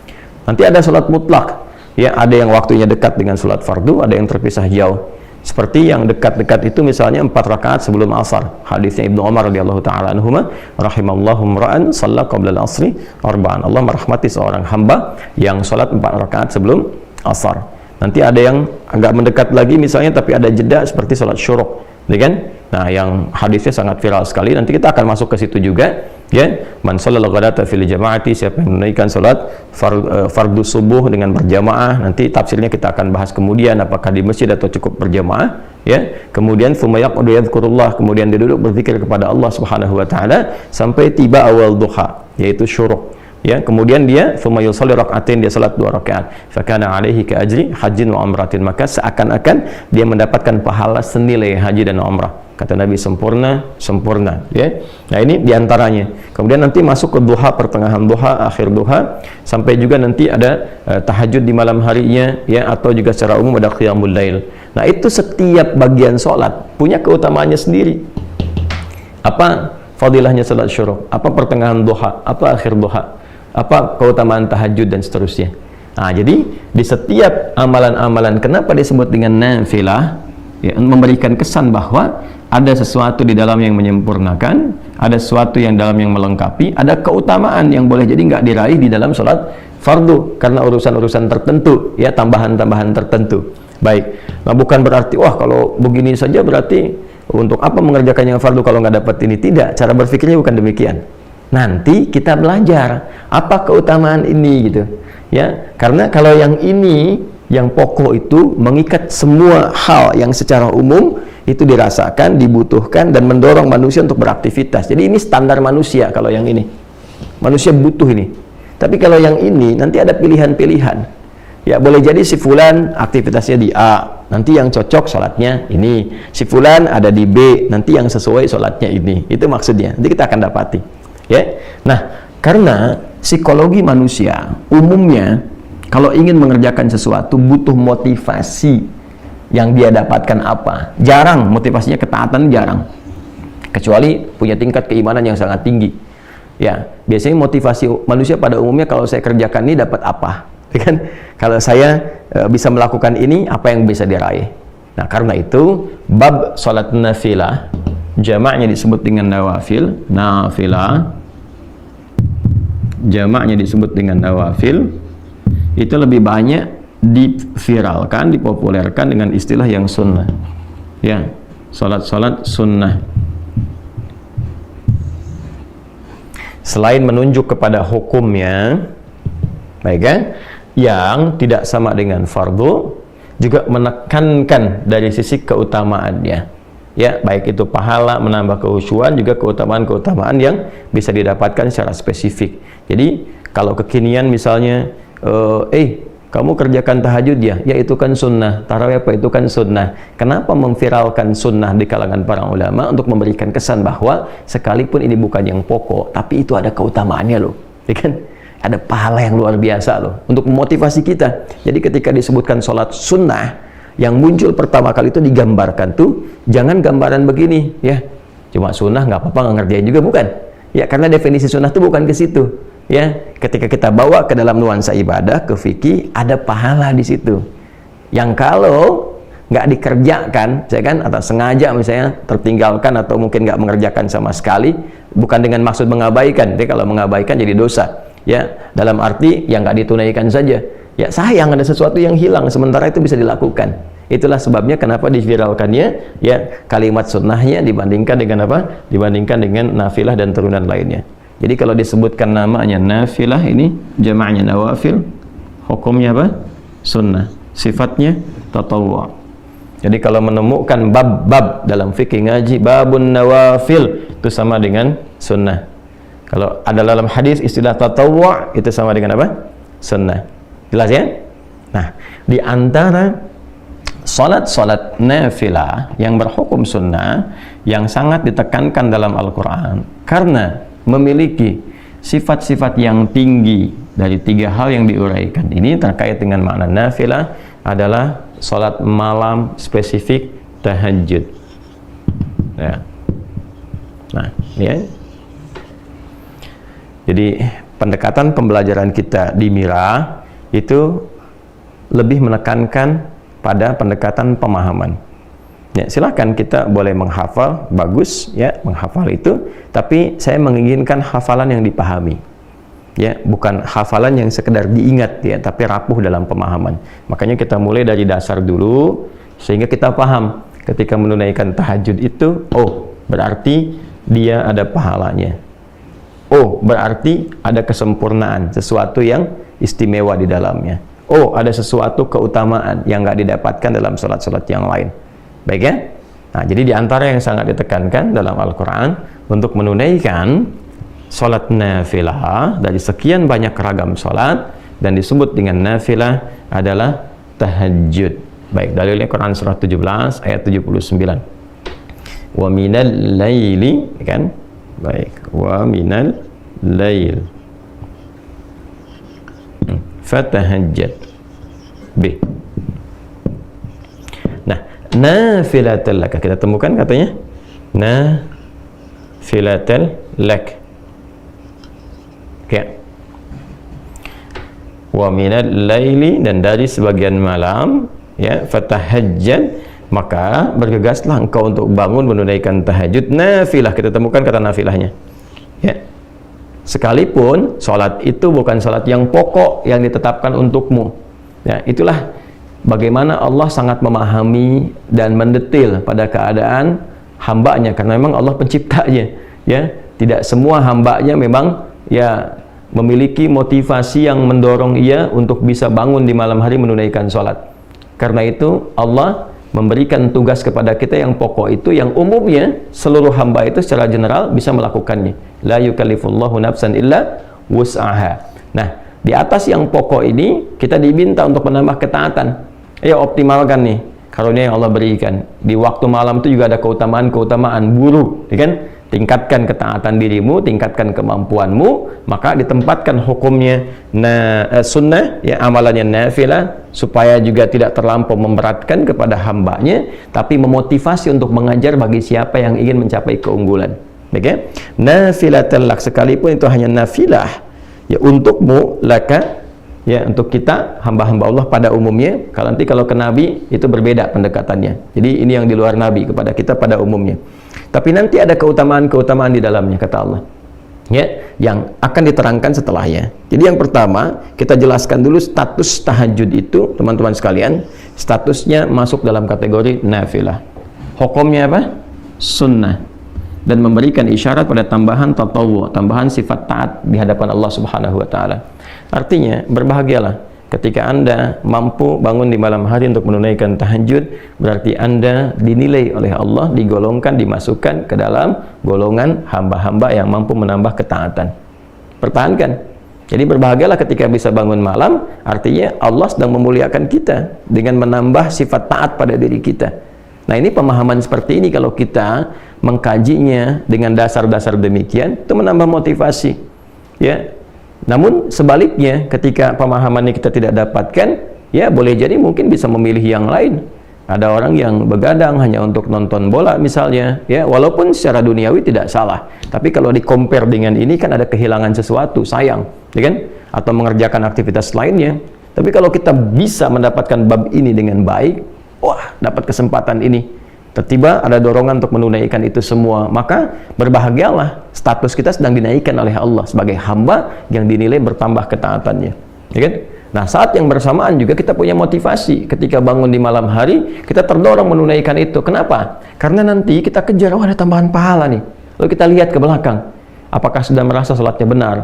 A: Nanti ada sholat mutlak ya, ada yang waktunya dekat dengan sholat fardu, ada yang terpisah jauh. Seperti yang dekat-dekat itu misalnya 4 rakaat sebelum asar, hadisnya Ibnu Umar radhiyallahu taala anhuma, rahimallahu imra'an shalla qabla al-'asri arba'an. Allah merahmati seorang hamba yang salat 4 rakaat sebelum asar. Nanti ada yang agak mendekat lagi misalnya tapi ada jeda seperti salat syuruk, ya kan? Nah, yang hadisnya sangat viral sekali, nanti kita akan masuk ke situ juga ya. Man shallal ghadata fil jama'ati, siapa yang menunaikan salat fardu subuh dengan berjamaah, nanti tafsirnya kita akan bahas kemudian, apakah di masjid atau cukup berjamaah ya. Kemudian tsumma yaqudu yadhkurullah, kemudian dia duduk berzikir kepada Allah Subhanahu wa taala sampai tiba awal duha, yaitu syuruk ya. Kemudian dia tsumma yusalli rak'atain, dia salat 2 rakaat, fa kana alaihi ka ajri hajjin wa umratin, maka seakan-akan dia mendapatkan pahala senilai haji dan umrah. Kata Nabi, sempurna ya. Nah, ini diantaranya. Kemudian nanti masuk ke duha, pertengahan duha, akhir duha, sampai juga nanti ada tahajud di malam harinya ya, atau juga secara umum ada qiyamul lail. Nah, itu setiap bagian sholat punya keutamaannya sendiri. Apa fadilahnya salat syuruk, apa pertengahan duha, apa akhir duha, apa keutamaan tahajud dan seterusnya. Nah, jadi di setiap amalan-amalan kenapa disebut dengan nafilah ya, memberikan kesan bahwa ada sesuatu di dalam yang menyempurnakan, ada sesuatu yang dalam yang melengkapi, ada keutamaan yang boleh jadi nggak diraih di dalam sholat fardu karena urusan-urusan tertentu ya, tambahan-tambahan tertentu. Baik, nah bukan berarti wah kalau begini saja berarti untuk apa mengerjakan yang fardu kalau nggak dapat ini. Tidak, cara berpikirnya bukan demikian. Nanti kita belajar apa keutamaan ini gitu ya, karena kalau yang ini yang pokok itu mengikat semua hal yang secara umum itu dirasakan, dibutuhkan dan mendorong manusia untuk beraktivitas. Jadi ini standar manusia. Kalau yang ini manusia butuh ini. Tapi kalau yang ini nanti ada pilihan-pilihan ya, boleh jadi si fulan aktivitasnya di A, nanti yang cocok sholatnya ini. Si fulan ada di B, nanti yang sesuai sholatnya ini. Itu maksudnya, nanti kita akan dapati ya. Nah, karena psikologi manusia umumnya kalau ingin mengerjakan sesuatu butuh motivasi. Yang dia dapatkan apa? Jarang motivasinya ketaatan, jarang. Kecuali punya tingkat keimanan yang sangat tinggi. Ya, biasanya motivasi manusia pada umumnya kalau saya kerjakan ini dapat apa? Kan? Kalau saya bisa melakukan ini, apa yang bisa diraih? Nah, karena itu bab salat nafilah jamaknya disebut dengan nawafil. Nafilah jamaknya disebut dengan nawafil. Itu lebih banyak diviralkan, dipopulerkan dengan istilah yang sunnah ya, salat-salat sunnah. Selain menunjuk kepada hukumnya baik kan, yang tidak sama dengan fardu, juga menekankan dari sisi keutamaannya Ya, baik itu pahala, menambah kehusuan, juga keutamaan-keutamaan yang bisa didapatkan secara spesifik. Jadi kalau kekinian misalnya, kamu kerjakan tahajud ya itu kan sunnah. Tarawih apa itu kan sunnah. Kenapa memviralkan sunnah di kalangan para ulama untuk memberikan kesan bahwa sekalipun ini bukan yang pokok, tapi itu ada keutamaannya loh, ya kan? Ada pahala yang luar biasa loh, untuk memotivasi kita. Jadi ketika disebutkan sholat sunnah, yang muncul pertama kali itu digambarkan tuh, jangan gambaran begini ya, cuma sunnah nggak apa-apa nggak ngerjain juga, bukan ya, karena definisi sunnah itu bukan ke situ ya. Ketika kita bawa ke dalam nuansa ibadah, ke fikih, ada pahala di situ yang kalau nggak dikerjakan, saya kan, atau sengaja misalnya tertinggalkan atau mungkin nggak mengerjakan sama sekali, bukan dengan maksud mengabaikan. Jadi kalau mengabaikan jadi dosa ya, dalam arti yang nggak ditunaikan saja ya, sayang ada sesuatu yang hilang, sementara itu bisa dilakukan. Itulah sebabnya kenapa diviralkannya ya kalimat sunnahnya dibandingkan dengan apa? Dibandingkan dengan nafilah dan turunan lainnya. Jadi kalau disebutkan namanya nafilah, ini jamaknya nawafil, hukumnya apa? Sunnah. Sifatnya tatawwu'. Jadi kalau menemukan bab-bab dalam fikih ngaji babun nawafil, itu sama dengan sunnah. Kalau ada dalam hadis istilah tatawwu' itu sama dengan apa? Sunnah. Jelas ya? Nah, di antara salat-salat nafilah yang berhukum sunnah yang sangat ditekankan dalam Al-Quran karena memiliki sifat-sifat yang tinggi dari 3 hal yang diuraikan ini terkait dengan makna nafilah adalah salat malam spesifik tahajud ya. Nah, ya. Jadi pendekatan pembelajaran kita di Mira itu lebih menekankan pada pendekatan pemahaman. Ya, silakan kita boleh menghafal, bagus ya menghafal itu, tapi saya menginginkan hafalan yang dipahami. Ya, bukan hafalan yang sekedar diingat ya, tapi rapuh dalam pemahaman. Makanya kita mulai dari dasar dulu sehingga kita paham ketika menunaikan tahajud itu, oh, berarti dia ada pahalanya. Oh, berarti ada kesempurnaan, sesuatu yang istimewa di dalamnya. Oh, ada sesuatu keutamaan yang nggak didapatkan dalam sholat-sholat yang lain. Baik ya? Nah, jadi diantara yang sangat ditekankan dalam Al-Quran untuk menunaikan sholat nafilah dari sekian banyak ragam sholat dan disebut dengan nafilah adalah tahajud. Baik, dalilnya Quran surah 17 ayat 79. Wa minal laili, kan? Baik, wa minal lail fatahajjad B. Nah, nafilatul lak kita temukan katanya nafilatul lak. Oke. Wa minal laili, dan dari sebagian malam ya, fatahajjad, maka bergegaslah engkau untuk bangun menunaikan tahajud nafilah. Kita temukan kata nafilahnya ya. Sekalipun sholat itu bukan sholat yang pokok yang ditetapkan untukmu ya, itulah bagaimana Allah sangat memahami dan mendetil pada keadaan hambanya, karena memang Allah penciptanya ya. Tidak semua hambanya memang ya memiliki motivasi yang mendorong ia untuk bisa bangun di malam hari menunaikan sholat. Karena itu Allah memberikan tugas kepada kita yang pokok itu, yang umumnya seluruh hamba itu secara general bisa melakukannya. La yukallifullahu nafsan illa wus'aha. Nah, di atas yang pokok ini kita diminta untuk menambah ketaatan. Ayo optimalkan nih karunia yang Allah berikan. Di waktu malam itu juga ada keutamaan-keutamaan buru, ya kan? Tingkatkan ketaatan dirimu, tingkatkan kemampuanmu, maka ditempatkan hukumnya sunnah ya, amalannya nafilah, supaya juga tidak terlampau memberatkan kepada hambanya, tapi memotivasi untuk mengajar bagi siapa yang ingin mencapai keunggulan. Baik ya? Nafilatul lak, sekalipun itu hanya nafilah ya untukmu, laka ya, untuk kita hamba-hamba Allah pada umumnya. Kalau nanti kalau ke Nabi itu berbeda pendekatannya. Jadi ini yang di luar Nabi, kepada kita pada umumnya. Tapi nanti ada keutamaan-keutamaan di dalamnya, kata Allah ya, yang akan diterangkan setelahnya. Jadi yang pertama kita jelaskan dulu status tahajud itu, teman-teman sekalian. Statusnya masuk dalam kategori nafilah. Hukumnya apa? Sunnah, dan memberikan isyarat pada tambahan tatawwu, tambahan sifat taat di hadapan Allah Subhanahu wa taala. Artinya berbahagialah Ketika Anda mampu bangun di malam hari untuk menunaikan tahajud, berarti Anda dinilai oleh Allah, digolongkan, dimasukkan ke dalam golongan hamba-hamba yang mampu menambah ketaatan. Pertahankan. Jadi berbahagialah ketika bisa bangun malam, artinya Allah sedang memuliakan kita dengan menambah sifat taat pada diri kita. Nah, ini pemahaman seperti ini kalau kita mengkajinya dengan dasar-dasar demikian, itu menambah motivasi. Ya. Namun sebaliknya, ketika pemahaman ini kita tidak dapatkan, ya boleh jadi mungkin bisa memilih yang lain. Ada orang yang begadang hanya untuk nonton bola misalnya, ya walaupun secara duniawi tidak salah. Tapi kalau di-compare dengan ini kan ada kehilangan sesuatu, sayang, ya kan? Atau mengerjakan aktivitas lainnya. Tapi kalau kita bisa mendapatkan bab ini dengan baik, wah, dapat kesempatan ini. Tiba-tiba ada dorongan untuk menunaikan itu semua, maka berbahagialah, status kita sedang dinaikkan oleh Allah sebagai hamba yang dinilai bertambah ketaatannya, ya kan? Nah, saat yang bersamaan juga kita punya motivasi ketika bangun di malam hari, kita terdorong menunaikan itu. Kenapa? Karena nanti kita kejar, ada tambahan pahala nih. Lalu kita lihat ke belakang, apakah sudah merasa salatnya benar,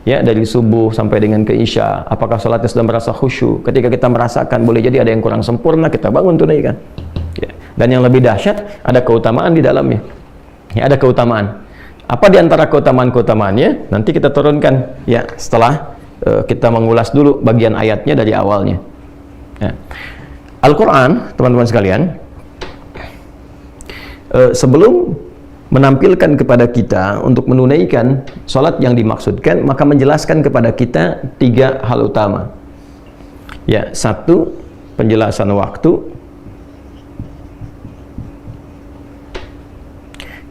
A: ya, dari subuh sampai dengan ke isya, apakah salatnya sudah merasa khusyuk. Ketika kita merasakan boleh jadi ada yang kurang sempurna, kita bangun tunaikan. Ya. Dan yang lebih dahsyat, ada keutamaan di dalamnya. Ya, ada keutamaan. Apa di antara keutamaan-keutamaannya? Nanti kita turunkan ya setelah kita mengulas dulu bagian ayatnya dari awalnya. Ya. Al-Quran, teman-teman sekalian, sebelum menampilkan kepada kita untuk menunaikan sholat yang dimaksudkan, maka menjelaskan kepada kita 3 hal utama. Ya, 1, penjelasan waktu.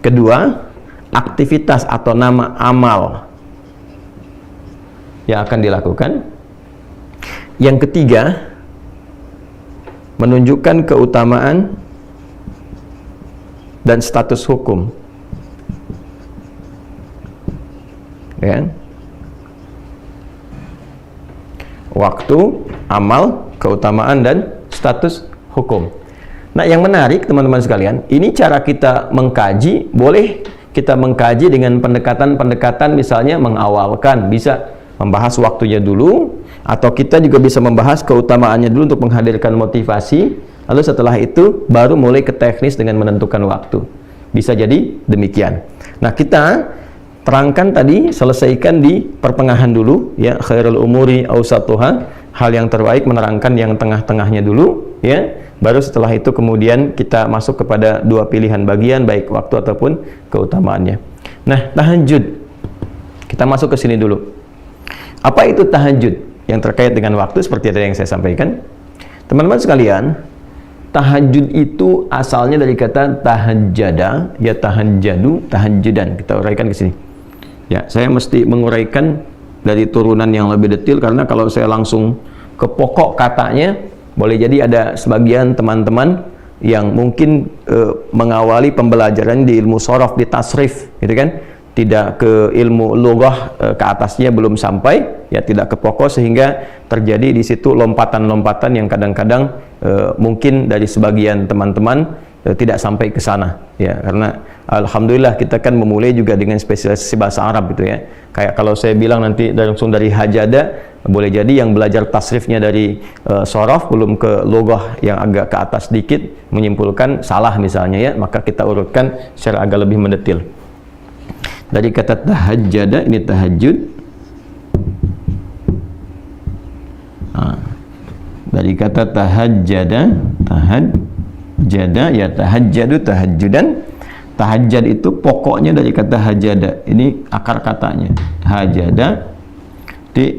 A: Kedua, aktivitas atau nama amal yang akan dilakukan. Yang ketiga, menunjukkan keutamaan dan status hukum. Ya. Waktu, amal, keutamaan, dan status hukum. Nah, yang menarik teman-teman sekalian, ini cara kita mengkaji. Boleh kita mengkaji dengan pendekatan-pendekatan, misalnya mengawalkan, bisa membahas waktunya dulu, atau kita juga bisa membahas keutamaannya dulu untuk menghadirkan motivasi, lalu setelah itu baru mulai ke teknis dengan menentukan waktu. Bisa jadi demikian. Nah, kita terangkan tadi, selesaikan di pertengahan dulu, ya, khairul umuri awsatuha, hal yang terbaik menerangkan yang tengah-tengahnya dulu, ya. Baru setelah itu kemudian kita masuk kepada 2 pilihan bagian, baik waktu ataupun keutamaannya. Nah, tahajud. Kita masuk ke sini dulu. Apa itu tahajud? Yang terkait dengan waktu seperti tadi yang saya sampaikan. Teman-teman sekalian, tahajud itu asalnya dari kata tahajjada, ya tahajjadu, tahajjudan. Kita uraikan ke sini. Ya, saya mesti menguraikan dari turunan yang lebih detail karena kalau saya langsung ke pokok katanya, boleh jadi ada sebagian teman-teman yang mungkin mengawali pembelajaran di ilmu shorof, di tasrif, gitu kan, tidak ke ilmu lughah, ke atasnya belum sampai, ya tidak ke pokok, sehingga terjadi di situ lompatan-lompatan yang kadang-kadang mungkin dari sebagian teman-teman tidak sampai ke sana, ya, karena alhamdulillah kita kan memulai juga dengan spesialisasi bahasa Arab, gitu ya. Kayak kalau saya bilang nanti langsung dari hajada, boleh jadi yang belajar tasrifnya dari shorof belum ke lughah yang agak ke atas sedikit, menyimpulkan salah misalnya, ya, maka kita urutkan secara agak lebih mendetil. Dari kata tahajjada, ini tahajud. Dari kata tahajjada, tahajjada, ya tahajjadu, tahajjudan. Tahajjad itu pokoknya dari kata hajada. Ini akar katanya. Hajada.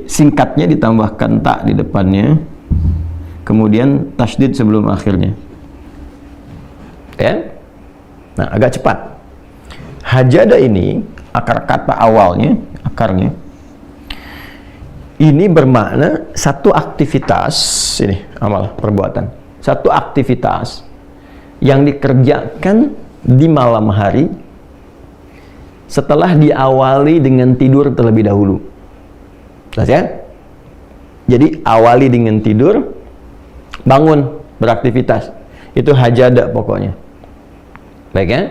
A: Singkatnya ditambahkan tak di depannya. Kemudian tasydid sebelum akhirnya. Ya. Nah, agak cepat. Hajada ini akar kata awalnya, akarnya. Ini bermakna satu aktivitas, ini amal perbuatan. Satu aktivitas yang dikerjakan di malam hari setelah diawali dengan tidur terlebih dahulu. Jelas ya? Jadi awali dengan tidur, bangun, beraktivitas. Itu hajada pokoknya. Baik ya?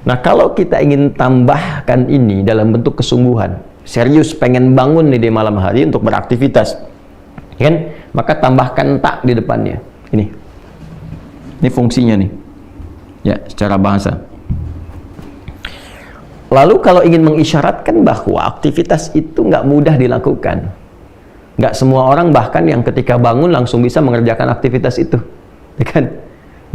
A: Nah, kalau kita ingin tambahkan ini dalam bentuk kesungguhan, serius pengen bangun nih di malam hari untuk beraktivitas,
B: kan? Maka tambahkan tak di depannya. Ini fungsinya nih, ya, secara bahasa. Lalu kalau ingin mengisyaratkan bahwa aktivitas itu nggak mudah dilakukan, nggak semua orang bahkan yang ketika bangun langsung bisa mengerjakan aktivitas itu, ya kan?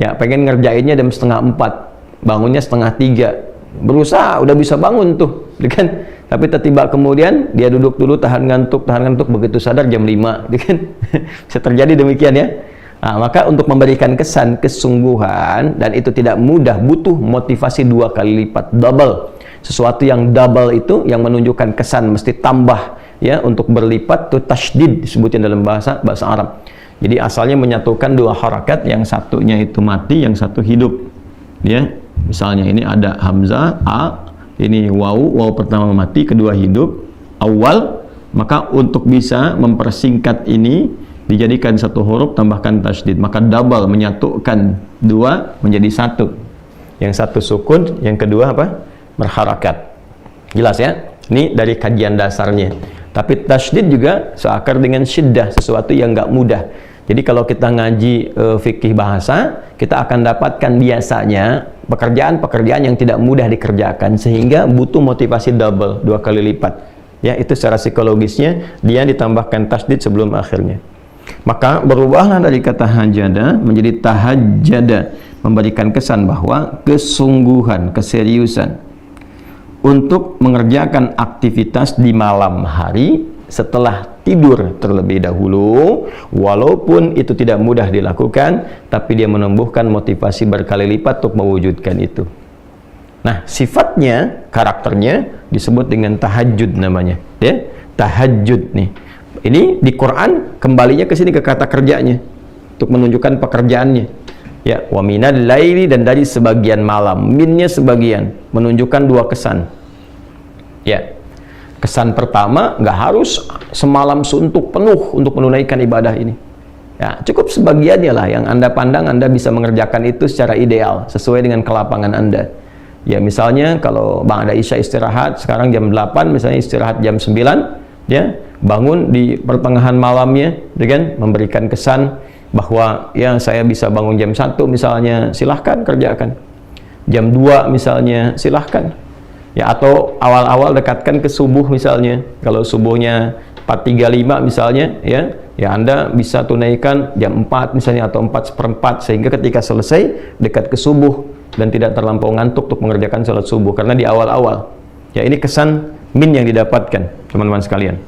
B: Ya, pengen ngerjainnya jam 3:30, bangunnya 2:30, berusaha udah bisa bangun tuh, ya kan? Tapi tiba-tiba kemudian dia duduk dulu, tahan ngantuk, begitu sadar jam 5, ya kan? Bisa terjadi demikian ya. Nah, maka untuk memberikan kesan kesungguhan, dan itu tidak mudah, butuh motivasi 2 kali lipat, double. Sesuatu yang double itu yang menunjukkan kesan mesti tambah, ya, untuk berlipat, itu tasydid disebutin dalam bahasa Arab. Jadi asalnya menyatukan 2 harakat, yang satunya itu mati, yang satu hidup, ya. Misalnya ini ada hamzah a, ini waw pertama mati, kedua hidup, awal. Maka untuk bisa mempersingkat ini dijadikan 1 huruf, tambahkan tasydid, maka double, menyatukan 2 menjadi 1. Yang satu sukun, yang kedua apa? Berharakat. Jelas ya? Ini dari kajian dasarnya. Tapi tasydid juga seakar dengan syiddah, sesuatu yang nggak mudah. Jadi kalau kita ngaji fikih bahasa, kita akan dapatkan biasanya pekerjaan-pekerjaan yang tidak mudah dikerjakan, sehingga butuh motivasi double, 2 kali lipat. Ya, itu secara psikologisnya dia ditambahkan tasydid sebelum akhirnya. Maka berubahlah dari kata hajada menjadi tahajjada, memberikan kesan bahwa kesungguhan, keseriusan untuk mengerjakan aktivitas di malam hari setelah tidur terlebih dahulu, walaupun itu tidak mudah dilakukan, tapi dia menumbuhkan motivasi berkali lipat untuk mewujudkan itu. Nah, sifatnya, karakternya disebut dengan tahajud namanya, ya, tahajud nih. Ini di Quran kembalinya ke sini, ke kata kerjanya, untuk menunjukkan pekerjaannya. Ya, wa minal laili, dan dari sebagian malam. Minnya sebagian, menunjukkan 2 kesan. Ya, kesan pertama, nggak harus semalam suntuk penuh untuk menunaikan ibadah ini. Ya, cukup sebagiannya lah yang Anda pandang Anda bisa mengerjakan itu secara ideal, sesuai dengan kelapangan Anda. Ya, misalnya kalau Bang ada Isya istirahat, sekarang jam 8, misalnya istirahat jam 9, ya, bangun di pertengahan malamnya, dengan memberikan kesan bahwa ya saya bisa bangun jam 1 misalnya, silahkan kerjakan. Jam 2 misalnya, silahkan. Ya, atau awal-awal dekatkan ke subuh misalnya. Kalau subuhnya 4:35 misalnya, ya Anda bisa tunaikan jam 4 misalnya, atau 4:15, sehingga ketika selesai dekat ke subuh dan tidak terlampau ngantuk untuk mengerjakan sholat subuh, karena di awal-awal. Ya, ini kesan min yang didapatkan, teman-teman sekalian.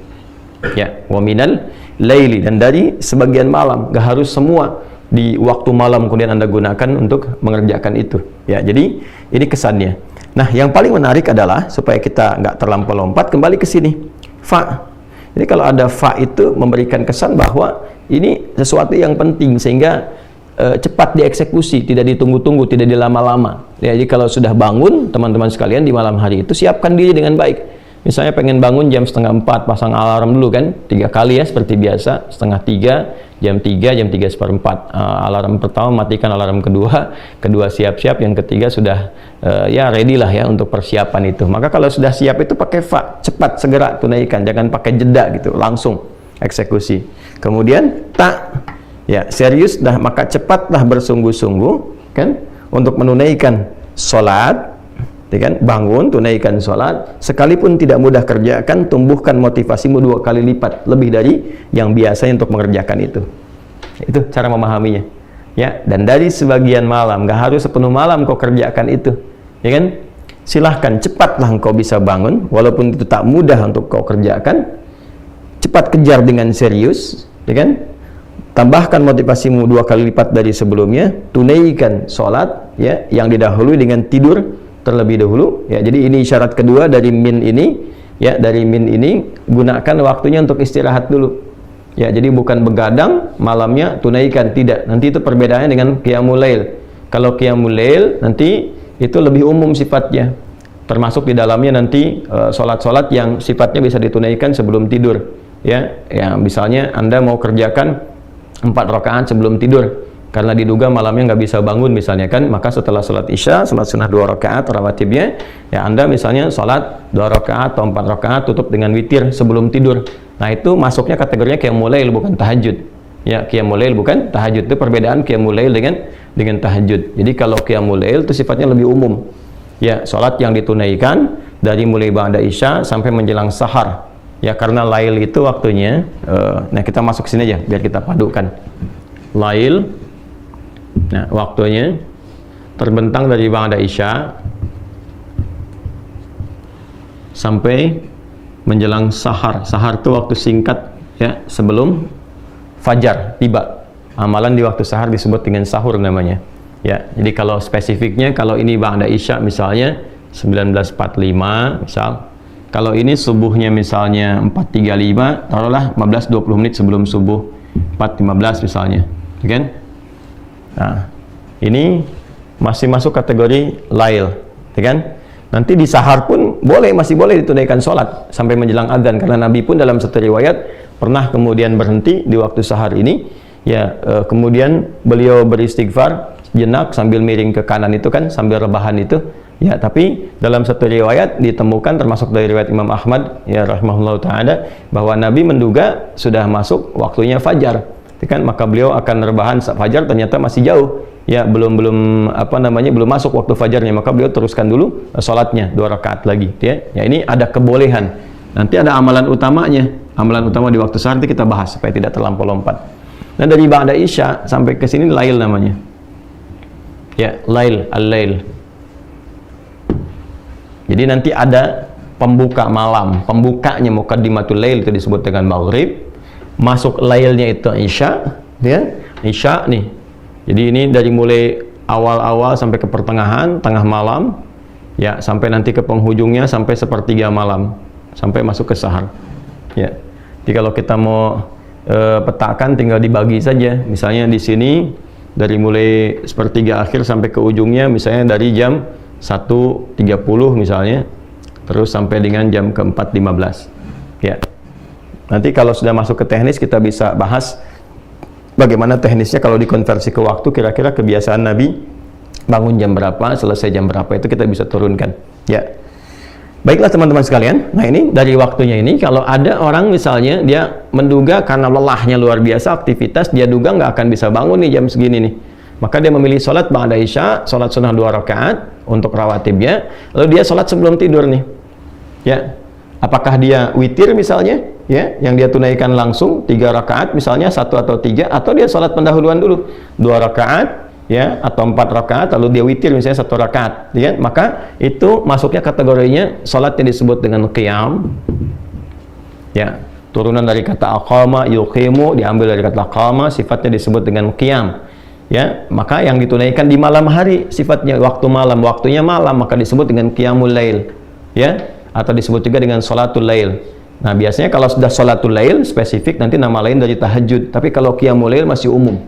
B: Ya, wa minal laili, dan dari sebagian malam, gak harus semua di waktu malam kemudian Anda gunakan untuk mengerjakan itu. Ya, jadi ini kesannya. Nah, yang paling menarik adalah supaya kita nggak terlampau lompat, kembali ke sini, fa. Jadi kalau ada fa itu memberikan kesan bahwa ini sesuatu yang penting, sehingga cepat dieksekusi, tidak ditunggu-tunggu, tidak dilama-lama. Ya, jadi kalau sudah bangun, teman-teman sekalian, di malam hari itu siapkan diri dengan baik. Misalnya pengen bangun jam 3:30, pasang alarm dulu kan, 3 kali ya, seperti biasa, 2:30, jam 3, jam 3:04. Alarm pertama matikan, alarm kedua siap-siap, yang ketiga sudah ya ready lah ya untuk persiapan itu. Maka kalau sudah siap itu pakai fa, cepat, segera tunaikan, jangan pakai jeda gitu, langsung eksekusi. Kemudian tak, ya serius dah, maka cepatlah bersungguh-sungguh kan untuk menunaikan sholat. Kan? Bangun, tunaikan sholat, sekalipun tidak mudah kerjakan, tumbuhkan motivasimu 2 kali lipat, lebih dari yang biasanya untuk mengerjakan itu. Itu cara memahaminya. Ya, dan dari sebagian malam, gak harus sepenuh malam kau kerjakan itu, ya kan? Silahkan, cepatlah engkau bisa bangun, walaupun itu tak mudah untuk kau kerjakan, cepat kejar dengan serius, ya kan? Tambahkan motivasimu 2 kali lipat dari sebelumnya, tunaikan sholat, ya, yang didahului dengan tidur terlebih dahulu, ya. Jadi ini isyarat kedua dari min ini, ya, dari min ini gunakan waktunya untuk istirahat dulu, ya. Jadi bukan begadang malamnya tunaikan, tidak. Nanti itu perbedaannya dengan qiyamul lail. Kalau qiyamul lail nanti itu lebih umum sifatnya, termasuk di dalamnya nanti sholat-sholat yang sifatnya bisa ditunaikan sebelum tidur, ya. Ya, misalnya Anda mau kerjakan 4 rakaat sebelum tidur, karena diduga malamnya nggak bisa bangun misalnya kan, maka setelah sholat isya, sholat sunnah 2 rakaat rawatibnya, ya Anda misalnya sholat 2 rakaat atau 4 rakaat tutup dengan witir sebelum tidur. Nah itu masuknya kategorinya qiyamul lail bukan tahajud. Ya, qiyamul lail bukan tahajud. Itu perbedaan qiyamul lail dengan tahajud. Jadi kalau qiyamul lail itu sifatnya lebih umum. Ya, sholat yang ditunaikan dari mulai ba'da isya sampai menjelang sahar. Ya, karena lail itu waktunya, nah kita masuk sini aja biar kita padukan. Lail, nah waktunya terbentang dari ba'da isya sampai menjelang sahar. Sahar itu waktu singkat ya sebelum fajar tiba. Amalan di waktu sahar disebut dengan sahur namanya. Ya, jadi kalau spesifiknya kalau ini ba'da isya misalnya 19.45 misal. Kalau ini subuhnya misalnya 4.35, taruhlah 15-20 menit sebelum subuh 4.15 misalnya. Kan? Nah, ini masih masuk kategori lail, kan? Nanti di sahar pun masih boleh ditunaikan sholat sampai menjelang adzan, karena Nabi pun dalam satu riwayat pernah kemudian berhenti di waktu sahar ini, ya kemudian beliau beristighfar jenak sambil miring ke kanan itu kan, sambil rebahan itu, ya. Tapi dalam satu riwayat ditemukan termasuk dari riwayat Imam Ahmad ya rahimahullah taala bahwa Nabi menduga sudah masuk waktunya fajar, kan? Maka beliau akan rebahan saat fajar, ternyata masih jauh. Ya belum masuk waktu fajarnya, maka beliau teruskan dulu sholatnya 2 rakaat lagi, ya. Ya ini ada kebolehan. Nanti ada amalan utamanya, amalan utama di waktu sahar kita bahas supaya tidak terlampau lompat. Nah dari ba'da isya sampai ke sini lail namanya. Ya lail, al-lail. Jadi nanti ada pembuka malam, pembukanya muqaddimatul lail itu disebut dengan maghrib. Masuk lailnya itu isya, ya isya nih. Jadi ini dari mulai awal-awal sampai ke pertengahan, tengah malam, ya sampai nanti ke penghujungnya sampai sepertiga malam, sampai masuk ke sahar. Ya. Jadi kalau kita mau petakan tinggal dibagi saja. Misalnya di sini dari mulai sepertiga akhir sampai ke ujungnya, misalnya dari jam 1.30 misalnya, terus sampai dengan jam ke 4.15. Ya. Nanti kalau sudah masuk ke teknis kita bisa bahas bagaimana teknisnya kalau dikonversi ke waktu, kira-kira kebiasaan Nabi bangun jam berapa, selesai jam berapa, itu kita bisa turunkan. Ya. Baiklah teman-teman sekalian. Nah, ini dari waktunya ini kalau ada orang misalnya dia menduga karena lelahnya luar biasa aktivitas, dia duga nggak akan bisa bangun nih jam segini nih. Maka dia memilih sholat ba'da isya, sholat sunnah 2 rakaat untuk rawatibnya, lalu dia sholat sebelum tidur nih. Ya. Apakah dia witir misalnya, ya, yang dia tunaikan langsung 3 rakaat misalnya, 1 atau 3, atau dia sholat pendahuluan dulu 2 rakaat, ya, atau 4 rakaat, lalu dia witir misalnya 1 rakaat, ya, maka itu masuknya kategorinya sholat yang disebut dengan qiyam, ya, turunan dari kata aqama, yuqimu, diambil dari kata aqama, sifatnya disebut dengan qiyam, ya, maka yang ditunaikan di malam hari, sifatnya waktu malam, waktunya malam, maka disebut dengan qiyamul lail, ya, atau disebut juga dengan sholatul lail. Nah biasanya kalau sudah sholatul lail spesifik nanti nama lain dari tahajud, tapi kalau qiyamul lail masih umum.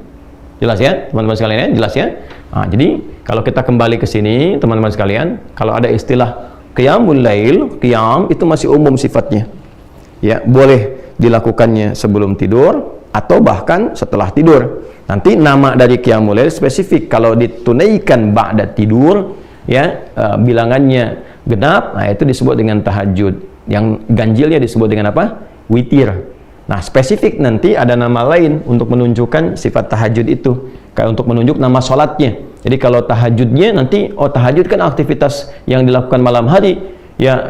B: Jelas ya teman-teman sekalian ya? Jelas ya? Nah, jadi kalau kita kembali ke sini teman-teman sekalian, kalau ada istilah qiyamul lail, qiyam itu masih umum sifatnya, ya, boleh dilakukannya sebelum tidur atau bahkan setelah tidur. Nanti nama dari qiyamul lail spesifik, kalau ditunaikan ba'da tidur, ya, bilangannya genap, nah itu disebut dengan tahajud. Yang ganjilnya disebut dengan apa? Witir. Nah spesifik nanti ada nama lain untuk menunjukkan sifat tahajud itu, kayak untuk menunjuk nama sholatnya. Jadi kalau tahajudnya nanti, oh tahajud kan aktivitas yang dilakukan malam hari, ya,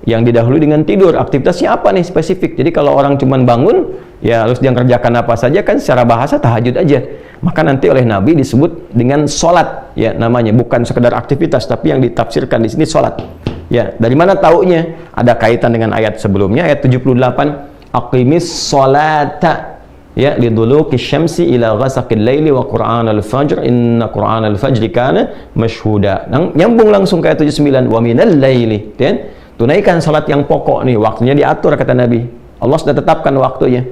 B: yang didahului dengan tidur. Aktivitasnya apa nih spesifik? Jadi kalau orang cuman bangun, ya harus dia kerjakan apa saja kan secara bahasa tahajud aja. Maka nanti oleh Nabi disebut dengan sholat, ya namanya, bukan sekedar aktivitas, tapi yang ditafsirkan di sini sholat. Ya, dari mana taunya? Ada kaitan dengan ayat sebelumnya, ayat 78, aqimis sholata, ya, liduluki syamsi ila ghasaqil laili wa qur'anal fajr inna qur'anal fajri kana mashhuda. Nyambung langsung ke ayat 79, wa minal laili, ya. Tunaikan salat yang pokok nih, waktunya diatur kata Nabi. Allah sudah tetapkan waktunya.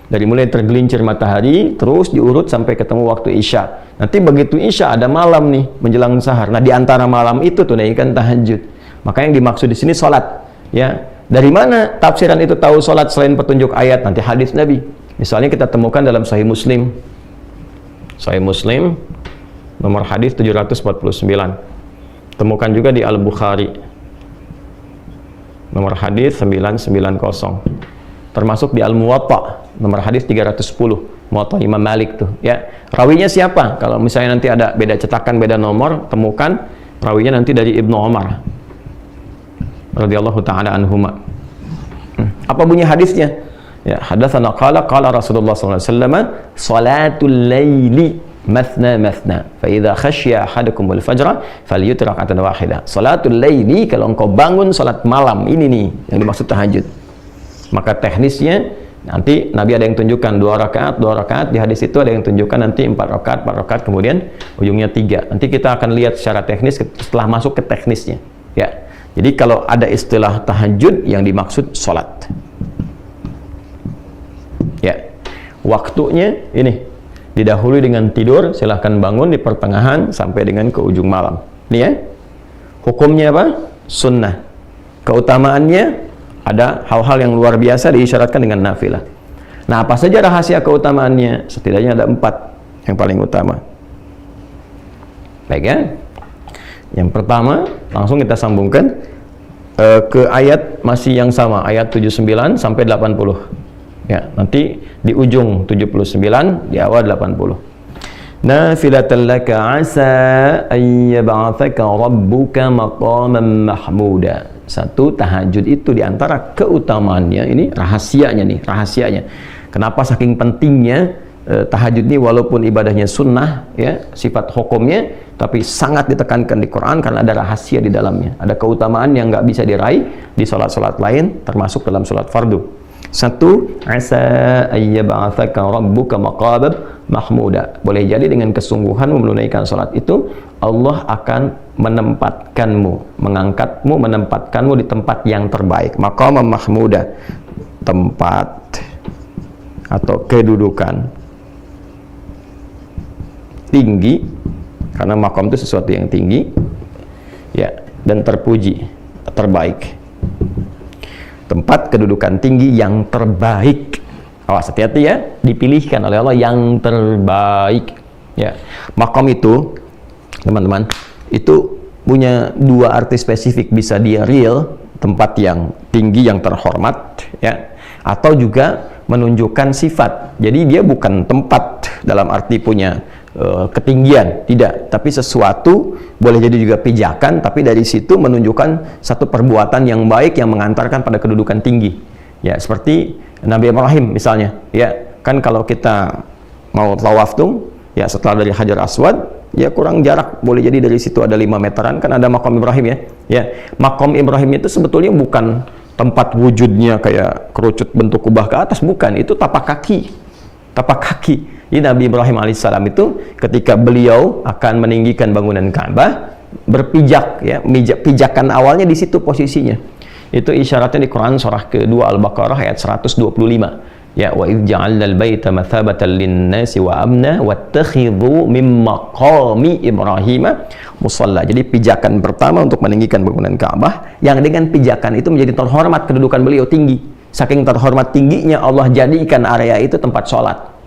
B: Dari mulai tergelincir matahari terus diurut sampai ketemu waktu isya. Nanti begitu isya ada malam nih menjelang sahar. Nah, di antara malam itu tunaikan tahajud. Maka yang dimaksud di sini salat, ya. Dari mana tafsiran itu tahu salat selain petunjuk ayat? Nanti hadis Nabi. Misalnya kita temukan dalam Sahih Muslim Sahih Muslim nomor hadis 749. Temukan juga di Al-Bukhari nomor hadis 990. Termasuk di Al-Muwatta nomor hadis 310. Muwatta Imam Malik tuh, ya. Rawinya siapa? Kalau misalnya nanti ada beda cetakan, beda nomor, temukan rawinya nanti dari Ibnu Umar radhiyallahu taala anhuma. Apa bunyi hadisnya? Ya, hadatsana qala Rasulullah sallallahu alaihi wasallam, salatul laili mathna mathna, fa idza khashiya ahadakum al-fajra falyutir rak'atan wahidah. Salatul laili, kalau engkau bangun salat malam, ini nih yang dimaksud tahajud. Maka teknisnya nanti Nabi ada yang tunjukkan 2 rakaat, di hadis itu ada yang tunjukkan nanti 4 rakaat, kemudian ujungnya 3. Nanti kita akan lihat secara teknis setelah masuk ke teknisnya, ya. Jadi kalau ada istilah tahajud, yang dimaksud salat, ya. Waktunya ini didahului dengan tidur, silahkan bangun di pertengahan sampai dengan ke ujung malam. Nih ya, hukumnya apa? Sunnah. Keutamaannya ada hal-hal yang luar biasa diisyaratkan dengan nafilah. Nah, apa saja rahasia keutamaannya? Setidaknya ada 4 yang paling utama. Baik ya. Yang pertama, langsung kita sambungkan ke ayat masih yang sama, ayat 79 sampai 80. Ya, nanti di ujung 79, di awal 80. Nafilatan laka asa an yab'athaka rabbuka maqaman mahmuda. Satu, tahajud itu diantara keutamaannya, ini rahasianya. Kenapa saking pentingnya tahajud ini, walaupun ibadahnya sunnah, ya, sifat hukumnya, tapi sangat ditekankan di Quran karena ada rahasia di dalamnya, ada keutamaan yang nggak bisa diraih di sholat-sholat lain, termasuk dalam sholat fardu. Satu, asa ayyab'atsaka rabbuka maqaman mahmuda. Boleh jadi dengan kesungguhan menunaikan sholat itu, Allah akan menempatkanmu di tempat yang terbaik. Maqaman mahmuda, tempat atau kedudukan tinggi, karena maqam itu sesuatu yang tinggi, ya, dan terpuji, terbaik. Tempat kedudukan tinggi yang terbaik. Awas, hati-hati ya, dipilihkan oleh Allah yang terbaik, ya. Maqam itu, teman-teman, itu punya 2 arti spesifik. Bisa dia real, tempat yang tinggi, yang terhormat, ya, atau juga menunjukkan sifat. Jadi dia bukan tempat dalam arti punya ketinggian, tidak, tapi sesuatu, boleh jadi juga pijakan, tapi dari situ menunjukkan satu perbuatan yang baik yang mengantarkan pada kedudukan tinggi, ya. Seperti Nabi Ibrahim misalnya, ya, kan kalau kita mau tawaf tuh, ya, setelah dari Hajar Aswad, ya, kurang jarak, boleh jadi dari situ ada 5 meteran, kan ada makam Ibrahim, ya. Ya, makam Ibrahim itu sebetulnya bukan tempat wujudnya kayak kerucut bentuk kubah ke atas, bukan, itu tapak kaki. Jadi Nabi Ibrahim alaihissalam itu ketika beliau akan meninggikan bangunan Ka'bah, berpijak, ya, pijakan awalnya di situ posisinya. Itu isyaratnya di Quran surah kedua Al-Baqarah ayat 125. Ya, wa idz ja'alna al-baita mathabatan lin-nasi wa amna wattakhidhu min maqami Ibrahim musalla. Jadi pijakan pertama untuk meninggikan bangunan Ka'bah, yang dengan pijakan itu menjadi terhormat, kedudukan beliau tinggi. Saking terhormat tingginya, Allah jadikan area itu tempat sholat.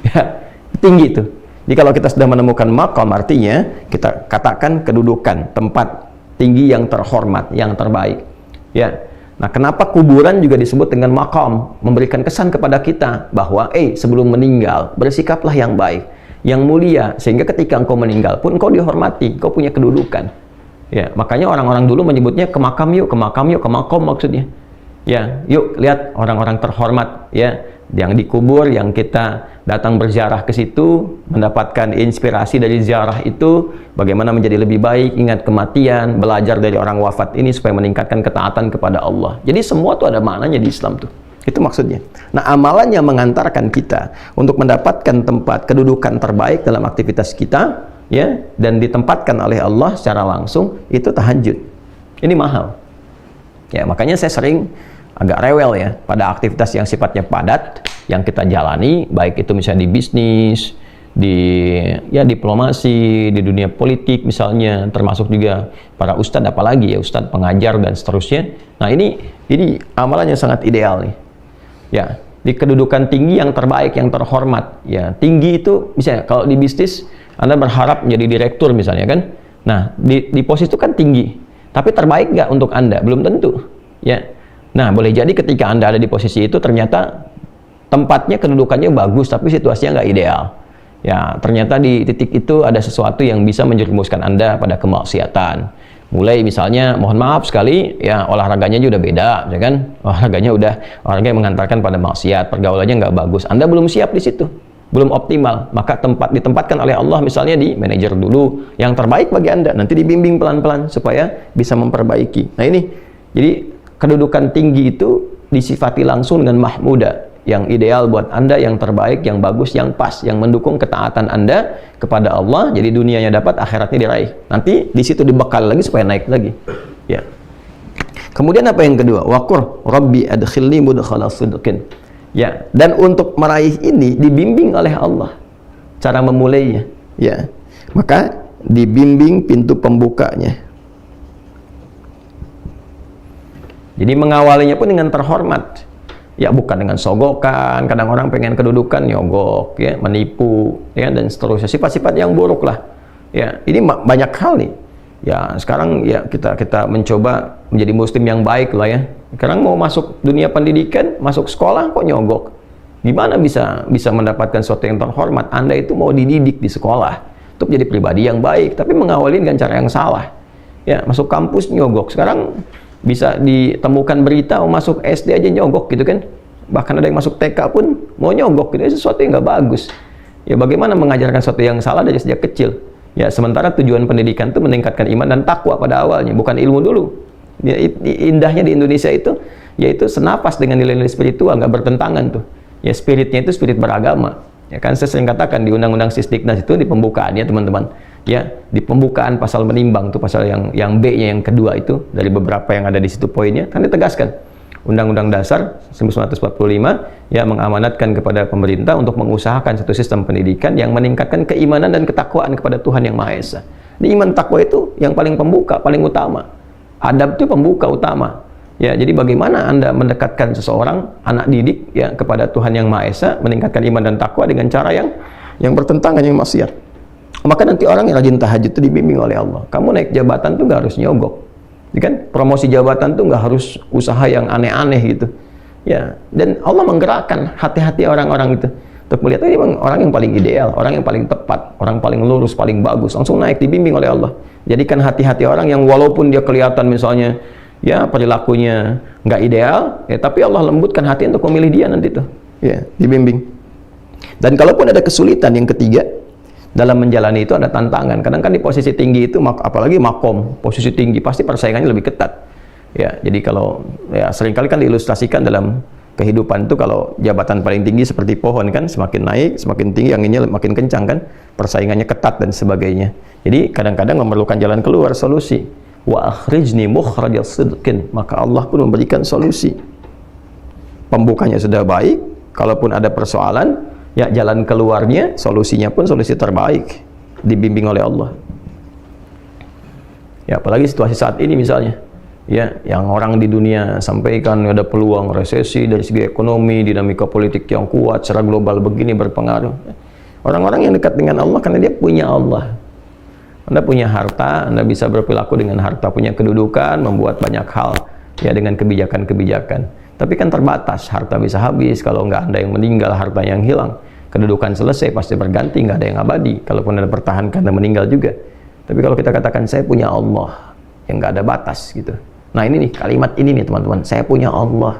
B: Ya, tinggi itu. Jadi kalau kita sudah menemukan maqam, artinya kita katakan kedudukan, tempat tinggi yang terhormat, yang terbaik. Ya. Nah, kenapa kuburan juga disebut dengan maqam? Memberikan kesan kepada kita bahwa sebelum meninggal bersikaplah yang baik, yang mulia, sehingga ketika engkau meninggal pun engkau dihormati, engkau punya kedudukan. Ya, makanya orang-orang dulu menyebutnya ke makam yuk, ke maqam maksudnya. Ya, yuk lihat orang-orang terhormat, ya, yang dikubur, yang kita datang berziarah ke situ, mendapatkan inspirasi dari ziarah itu, bagaimana menjadi lebih baik, ingat kematian, belajar dari orang wafat ini supaya meningkatkan ketaatan kepada Allah. Jadi semua tuh ada maknanya di Islam tuh. Itu maksudnya. Nah, amalan yang mengantarkan kita untuk mendapatkan tempat kedudukan terbaik dalam aktivitas kita, ya, dan ditempatkan oleh Allah secara langsung, itu tahajud. Ini mahal. Ya, makanya saya sering agak rewel, ya, pada aktivitas yang sifatnya padat yang kita jalani, baik itu misalnya di bisnis, di, ya, diplomasi, di dunia politik misalnya, termasuk juga para ustadz, apalagi ya ustadz pengajar dan seterusnya. Nah, ini amalannya sangat ideal nih, ya. di kedudukan tinggi yang terbaik, yang terhormat. Ya, tinggi itu misalnya kalau di bisnis Anda berharap menjadi direktur misalnya kan. Nah, di posisi itu kan tinggi. Tapi terbaik nggak untuk Anda? Belum tentu. Ya. Nah, boleh jadi ketika Anda ada di posisi itu ternyata tempatnya, kedudukannya bagus tapi situasinya nggak ideal. Ya, ternyata di titik itu ada sesuatu yang bisa menjerumuskan Anda pada kemaksiatan. Mulai misalnya, mohon maaf sekali, ya olahraganya juga udah beda, ya kan? Olahraga yang mengantarkan pada maksiat, pergaulannya nggak bagus. Anda belum siap di situ, belum optimal. Maka ditempatkan oleh Allah misalnya di manajer dulu, yang terbaik bagi Anda. Nanti dibimbing pelan-pelan supaya bisa memperbaiki. Nah ini, jadi kedudukan tinggi itu disifati langsung dengan mahmuda, yang ideal buat Anda, yang terbaik, yang bagus, yang pas, yang mendukung ketaatan Anda kepada Allah. Jadi dunianya dapat, akhiratnya diraih. Nanti di situ dibekal lagi supaya naik lagi. Ya. Kemudian apa yang kedua? Waqur Rabbi adkhilni mudkhala sidqin. Ya, dan untuk meraih ini dibimbing oleh Allah cara memulainya. Ya. Maka dibimbing pintu pembukanya. Jadi mengawalinya pun dengan terhormat. Ya, bukan dengan sogokan. Kadang orang pengen kedudukan nyogok, ya, menipu, ya, dan seterusnya, sifat-sifat yang buruk lah. Ya, ini banyak hal nih. Ya, sekarang ya kita mencoba menjadi muslim yang baik lah ya. Sekarang mau masuk dunia pendidikan, masuk sekolah kok nyogok. Gimana bisa mendapatkan sesuatu yang terhormat? Anda itu mau dididik di sekolah untuk menjadi pribadi yang baik, tapi mengawali dengan cara yang salah. Ya, masuk kampus nyogok. Sekarang bisa ditemukan berita mau masuk SD aja nyogok gitu kan. Bahkan ada yang masuk TK pun mau nyogok gitu. Itu sesuatu yang nggak bagus. Ya, bagaimana mengajarkan sesuatu yang salah dari sejak kecil? Ya, sementara tujuan pendidikan itu meningkatkan iman dan takwa pada awalnya, bukan ilmu dulu. Ya, indahnya di Indonesia itu yaitu senapas dengan nilai-nilai spiritual, nggak bertentangan tuh. Ya, spiritnya itu spirit beragama. Ya kan, saya sering katakan di Undang-Undang Sisdiknas itu di pembukaannya teman-teman. Ya, di pembukaan pasal menimbang tuh, pasal yang B-nya yang kedua itu, dari beberapa yang ada di situ poinnya kan ditegaskan Undang-Undang Dasar 1945 ya mengamanatkan kepada pemerintah untuk mengusahakan satu sistem pendidikan yang meningkatkan keimanan dan ketakwaan kepada Tuhan Yang Maha Esa. Di iman takwa itu yang paling pembuka, paling utama. Adab itu pembuka utama. Ya, jadi bagaimana Anda mendekatkan seseorang, anak didik ya kepada Tuhan Yang Maha Esa, meningkatkan iman dan takwa dengan cara yang bertentangan, yang maksiat. Maka nanti orang yang rajin tahajud itu dibimbing oleh Allah. Kamu naik jabatan tuh nggak harus nyogok, kan? Promosi jabatan tuh nggak harus usaha yang aneh-aneh gitu. Ya, dan Allah menggerakkan hati-hati orang-orang itu untuk melihat ini orang yang paling ideal, orang yang paling tepat, orang paling lurus, paling bagus, langsung naik dibimbing oleh Allah. Jadikan hati-hati orang yang walaupun dia kelihatan misalnya ya perilakunya nggak ideal, ya tapi Allah lembutkan hati untuk memilih dia nanti tuh. Ya, dibimbing. Dan kalaupun ada kesulitan, yang ketiga, dalam menjalani itu ada tantangan. Kadang kan di posisi tinggi itu, apalagi makom, posisi tinggi, pasti persaingannya lebih ketat. Ya, jadi kalau ya seringkali kan diilustrasikan dalam kehidupan itu, kalau jabatan paling tinggi seperti pohon kan, semakin naik, semakin tinggi anginnya makin kencang kan, persaingannya ketat dan sebagainya. Jadi kadang-kadang memerlukan jalan keluar, solusi. Wa akhrijni mukhrajas sidqin, maka Allah pun memberikan solusi. Pembukanya sudah baik, kalaupun ada persoalan, ya jalan keluarnya, solusinya pun solusi terbaik, dibimbing oleh Allah. Ya, apalagi situasi saat ini misalnya, ya yang orang di dunia sampaikan ada peluang resesi dari segi ekonomi, dinamika politik yang kuat secara global begini berpengaruh. Orang-orang yang dekat dengan Allah karena dia punya Allah. Anda punya harta, Anda bisa berperilaku dengan harta, punya kedudukan, membuat banyak hal ya dengan kebijakan-kebijakan. Tapi kan terbatas, harta bisa habis, kalau nggak Anda yang meninggal, harta yang hilang. Kedudukan selesai, pasti berganti, nggak ada yang abadi. Kalaupun Anda pertahankan, Anda meninggal juga. Tapi kalau kita katakan, saya punya Allah, yang nggak ada batas, gitu. Nah ini nih, kalimat ini nih teman-teman, saya punya Allah.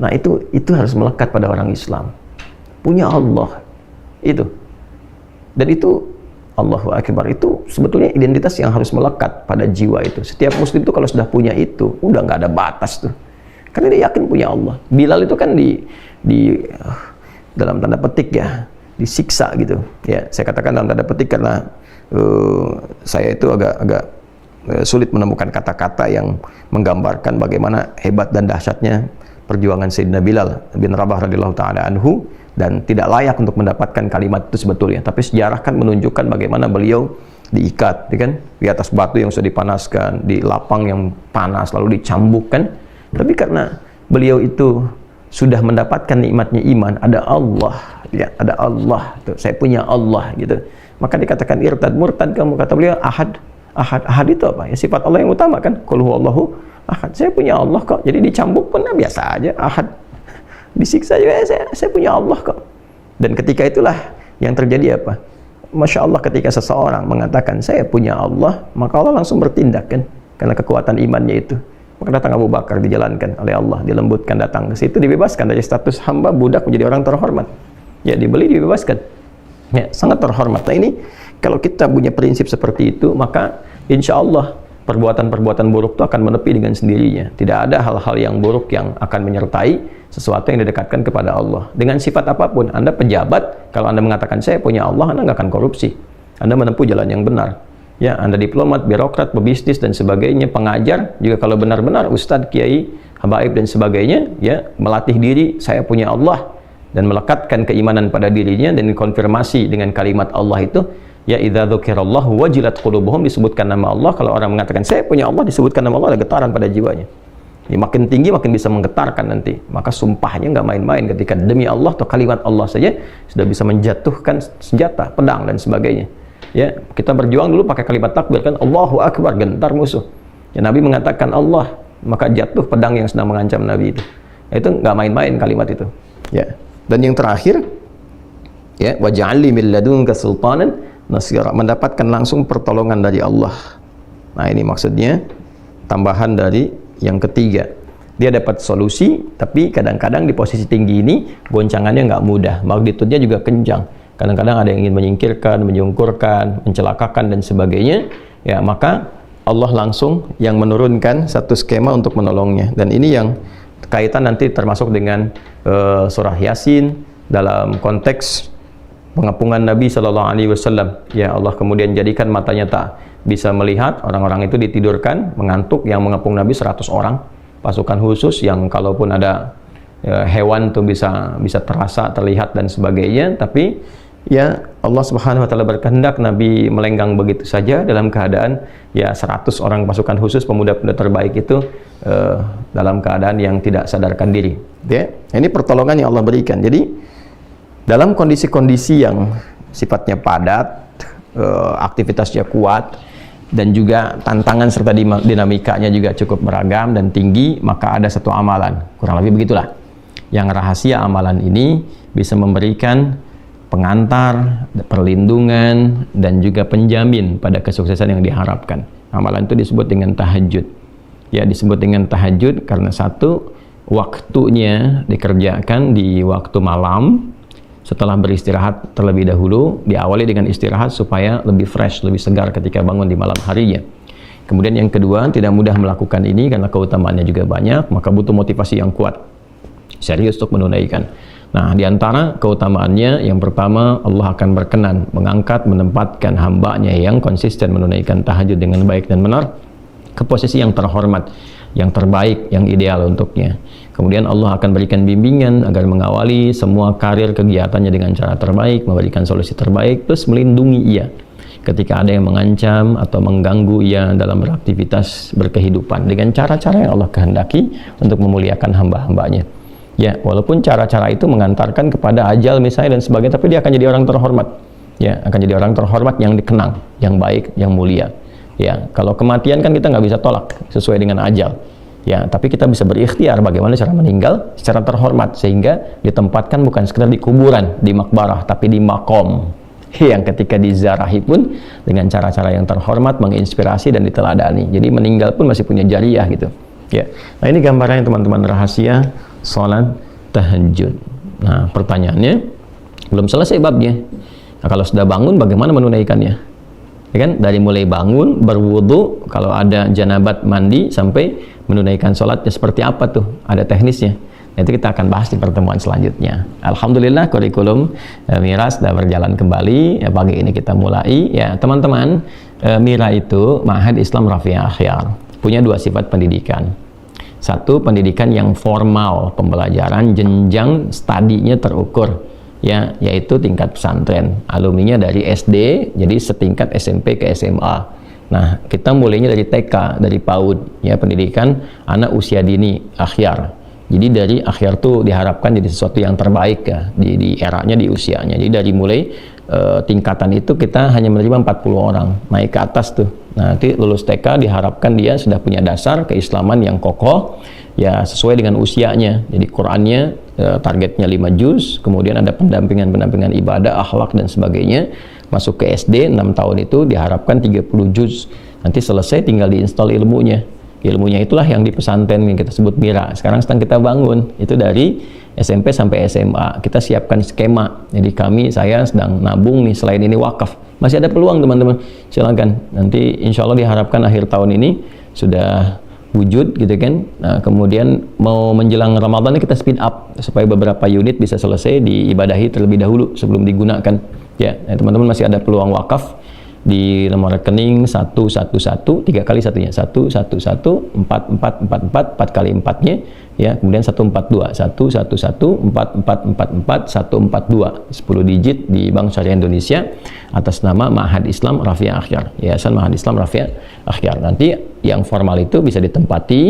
B: Nah itu harus melekat pada orang Islam. Punya Allah, itu. Dan itu, Allahu Akbar, itu sebetulnya identitas yang harus melekat pada jiwa itu. Setiap muslim itu kalau sudah punya itu, udah nggak ada batas tuh. Karena dia yakin punya Allah. Bilal itu kan dalam tanda petik ya, disiksa gitu. Ya, saya katakan dalam tanda petik karena saya itu agak sulit menemukan kata-kata yang menggambarkan bagaimana hebat dan dahsyatnya perjuangan Sayyidina Bilal bin Rabah radhiyallahu taala anhu, dan tidak layak untuk mendapatkan kalimat itu sebetulnya. Tapi sejarah kan menunjukkan bagaimana beliau diikat, kan, di atas batu yang sudah dipanaskan, di lapang yang panas, lalu dicambuk kan. Tapi karena beliau itu sudah mendapatkan nikmatnya iman, ada Allah, lihat ada Allah tuh, saya punya Allah gitu, maka dikatakan irtad murtad kamu. Kata beliau ahad. Ahad itu apa? Ya sifat Allah yang utama kan, qul huwallahu ahad, saya punya Allah kok. Jadi dicambuk pun biasa aja, ahad. Disiksa juga saya punya Allah kok. Dan ketika itulah yang terjadi apa? Masya Allah, ketika seseorang mengatakan saya punya Allah, maka Allah langsung bertindak kan, karena kekuatan imannya itu. Maka datang Abu Bakar, dijalankan oleh Allah, dilembutkan, datang ke situ, dibebaskan dari status hamba budak menjadi orang terhormat. Ya, dibeli, dibebaskan. Ya, sangat terhormat. Nah ini, kalau kita punya prinsip seperti itu, maka insya Allah perbuatan-perbuatan buruk itu akan menepi dengan sendirinya. Tidak ada hal-hal yang buruk yang akan menyertai sesuatu yang didekatkan kepada Allah. Dengan sifat apapun, Anda pejabat, kalau Anda mengatakan saya punya Allah, Anda nggak akan korupsi. Anda menempuh jalan yang benar. Ya, Anda diplomat, birokrat, pebisnis dan sebagainya, pengajar, juga kalau benar-benar ustadz, kiai, habaib dan sebagainya, ya, melatih diri saya punya Allah dan melekatkan keimanan pada dirinya dan konfirmasi dengan kalimat Allah itu, ya idza dzukirallahu wajilat qulubuhum, disebutkan nama Allah. Kalau orang mengatakan saya punya Allah, disebutkan nama Allah, ada getaran pada jiwanya. Ya, makin tinggi makin bisa menggetarkan nanti. Maka sumpahnya nggak main-main, ketika demi Allah atau kalimat Allah saja sudah bisa menjatuhkan senjata, pedang dan sebagainya. Ya, kita berjuang dulu pakai kalimat takbir kan, Allahu Akbar, gentar musuh. Ya, Nabi mengatakan Allah, maka jatuh pedang yang sedang mengancam Nabi itu. Itu nggak main-main kalimat itu. Ya. Dan yang terakhir, ya, waj'alli min ladunka sultanan nasira, mendapatkan langsung pertolongan dari Allah. Nah, ini maksudnya tambahan dari yang ketiga. Dia dapat solusi, tapi kadang-kadang di posisi tinggi ini goncangannya nggak mudah, magnitudenya juga kencang. Kadang-kadang ada yang ingin menyingkirkan, menyungkurkan, mencelakakan dan sebagainya. Ya, maka Allah langsung yang menurunkan satu skema untuk menolongnya. Dan ini yang kaitan nanti termasuk dengan surah Yasin dalam konteks pengepungan Nabi Shallallahu Alaihi Wasallam. Ya, Allah kemudian jadikan matanya tak bisa melihat, orang-orang itu ditidurkan, mengantuk. Yang mengepung Nabi 100 orang, pasukan khusus yang kalaupun ada hewan tuh bisa terasa, terlihat dan sebagainya. Tapi ya Allah Subhanahu Wa Taala berkehendak Nabi melenggang begitu saja dalam keadaan ya 100 orang pasukan khusus pemuda-pemuda terbaik itu dalam keadaan yang tidak sadarkan diri. Ya, ini pertolongan yang Allah berikan. Jadi dalam kondisi-kondisi yang sifatnya padat, aktivitasnya kuat, dan juga tantangan serta dinamikanya juga cukup beragam dan tinggi, maka ada satu amalan, kurang lebih begitulah, yang rahasia amalan ini bisa memberikan pengantar, perlindungan, dan juga penjamin pada kesuksesan yang diharapkan. Amalan itu disebut dengan tahajud. Ya, disebut dengan tahajud karena satu, waktunya dikerjakan di waktu malam, setelah beristirahat terlebih dahulu, diawali dengan istirahat supaya lebih fresh, lebih segar ketika bangun di malam harinya. Kemudian yang kedua, tidak mudah melakukan ini karena keutamaannya juga banyak, maka butuh motivasi yang kuat, serius untuk menunaikan. Nah, di antara keutamaannya, yang pertama, Allah akan berkenan mengangkat, menempatkan hambanya yang konsisten menunaikan tahajud dengan baik dan benar ke posisi yang terhormat, yang terbaik, yang ideal untuknya. Kemudian Allah akan berikan bimbingan agar mengawali semua karir kegiatannya dengan cara terbaik, memberikan solusi terbaik, plus melindungi ia ketika ada yang mengancam atau mengganggu ia dalam beraktivitas berkehidupan dengan cara-cara yang Allah kehendaki untuk memuliakan hamba-hambanya. Ya, walaupun cara-cara itu mengantarkan kepada ajal misalnya dan sebagainya, tapi dia akan jadi orang terhormat. Ya, akan jadi orang terhormat yang dikenang, yang baik, yang mulia. Ya, kalau kematian kan kita nggak bisa tolak sesuai dengan ajal. Ya, tapi kita bisa berikhtiar bagaimana cara meninggal secara terhormat, sehingga ditempatkan bukan sekedar di kuburan, di makbarah, tapi di makom yang ketika dizarahi pun dengan cara-cara yang terhormat, menginspirasi dan diteladani. Jadi meninggal pun masih punya jariah gitu. Ya, nah ini gambarannya teman-teman, rahasia sholat tahajud. Nah, pertanyaannya, belum selesai babnya. Nah, kalau sudah bangun bagaimana menunaikannya? Ya kan, dari mulai bangun, berwudu, kalau ada janabat mandi, sampai menunaikan sholatnya seperti apa tuh? Ada teknisnya. Nah, itu kita akan bahas di pertemuan selanjutnya. Alhamdulillah, kurikulum Mira sudah berjalan kembali. Ya, pagi ini kita mulai. Ya, teman-teman, Mira itu Ma'had Islam Rafi'ah Akhyar, punya dua sifat pendidikan. Satu, pendidikan yang formal, pembelajaran jenjang studinya terukur, ya, yaitu tingkat pesantren, alumninya dari SD, jadi setingkat SMP ke SMA. Nah, kita mulainya dari TK, dari PAUD, ya, pendidikan anak usia dini akhyar. Jadi dari akhir tuh diharapkan jadi sesuatu yang terbaik ya di eranya, di usianya. Jadi dari mulai tingkatan itu kita hanya menerima 40 orang, naik ke atas tuh. Nah, nanti lulus TK diharapkan dia sudah punya dasar keislaman yang kokoh ya sesuai dengan usianya. Jadi Qur'annya targetnya 5 juz, kemudian ada pendampingan ibadah, akhlak dan sebagainya. Masuk ke SD 6 tahun itu diharapkan 30 juz. Nanti selesai tinggal diinstal ilmunya. Ilmunya itulah yang di pesantren yang kita sebut Mira. Sekarang sedang kita bangun. Itu dari SMP sampai SMA. Kita siapkan skema. Jadi saya sedang nabung nih, selain ini wakaf. Masih ada peluang teman-teman. Silakan. Nanti insya Allah diharapkan akhir tahun ini sudah wujud gitu kan. Nah, kemudian mau menjelang Ramadan kita speed up supaya beberapa unit bisa selesai diibadahi terlebih dahulu sebelum digunakan. Ya, teman-teman masih ada peluang wakaf di nomor rekening 111 3 kali satunya 111 4444 4 kali 4-nya ya, kemudian 142 111 4444 142 10 digit di Bank Syariah Indonesia atas nama Ma'had Islam Rafiah Akhyar, Yayasan Ma'had Islam Rafiah Akhyar. Nanti yang formal itu bisa ditempati.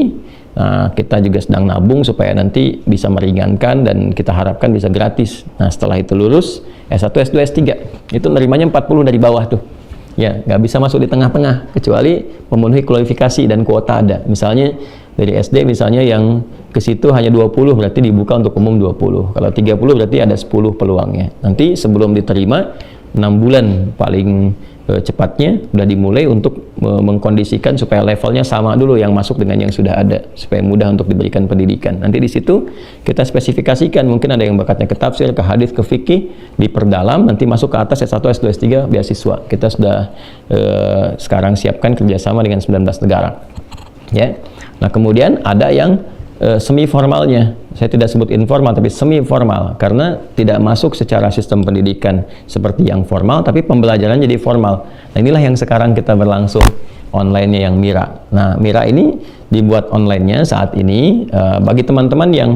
B: Nah, kita juga sedang nabung supaya nanti bisa meringankan dan kita harapkan bisa gratis. Nah, setelah itu lulus S1, S2, S3 itu nerimanya 40 dari bawah tuh. Ya, nggak bisa masuk di tengah-tengah kecuali memenuhi kualifikasi dan kuota ada. Misalnya dari SD misalnya yang ke situ hanya 20 berarti dibuka untuk umum 20. Kalau 30 berarti ada 10 peluangnya. Nanti sebelum diterima 6 bulan paling cepatnya sudah dimulai untuk mengkondisikan supaya levelnya sama dulu yang masuk dengan yang sudah ada supaya mudah untuk diberikan pendidikan. Nanti di situ kita spesifikasikan, mungkin ada yang bakatnya ke tafsir, ke hadis, ke fikih, diperdalam, nanti masuk ke atas S1, S2, S3 beasiswa. Kita sudah sekarang siapkan kerjasama dengan 19 negara. Ya. Nah, kemudian ada yang semi formalnya. Saya tidak sebut informal tapi semi formal karena tidak masuk secara sistem pendidikan seperti yang formal tapi pembelajaran jadi formal. Nah, inilah yang sekarang kita berlangsung online-nya yang Mira. Nah, Mira ini dibuat online-nya saat ini bagi teman-teman yang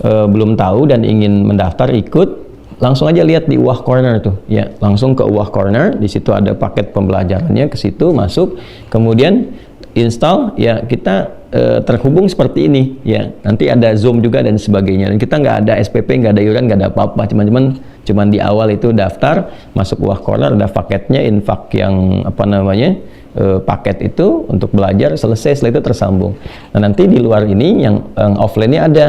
B: belum tahu dan ingin mendaftar ikut, langsung aja lihat di Wah Corner tuh ya, langsung ke Wah Corner, di situ ada paket pembelajarannya, ke situ masuk, kemudian install ya, kita terhubung seperti ini ya, nanti ada Zoom juga dan sebagainya, dan kita nggak ada SPP, nggak ada iuran, nggak ada apa-apa, cuman di awal itu daftar, masuk Wah Corner, ada paketnya, infak yang apa namanya paket itu untuk belajar, selesai, setelah itu tersambung. Nah, nanti di luar ini yang offline-nya ada.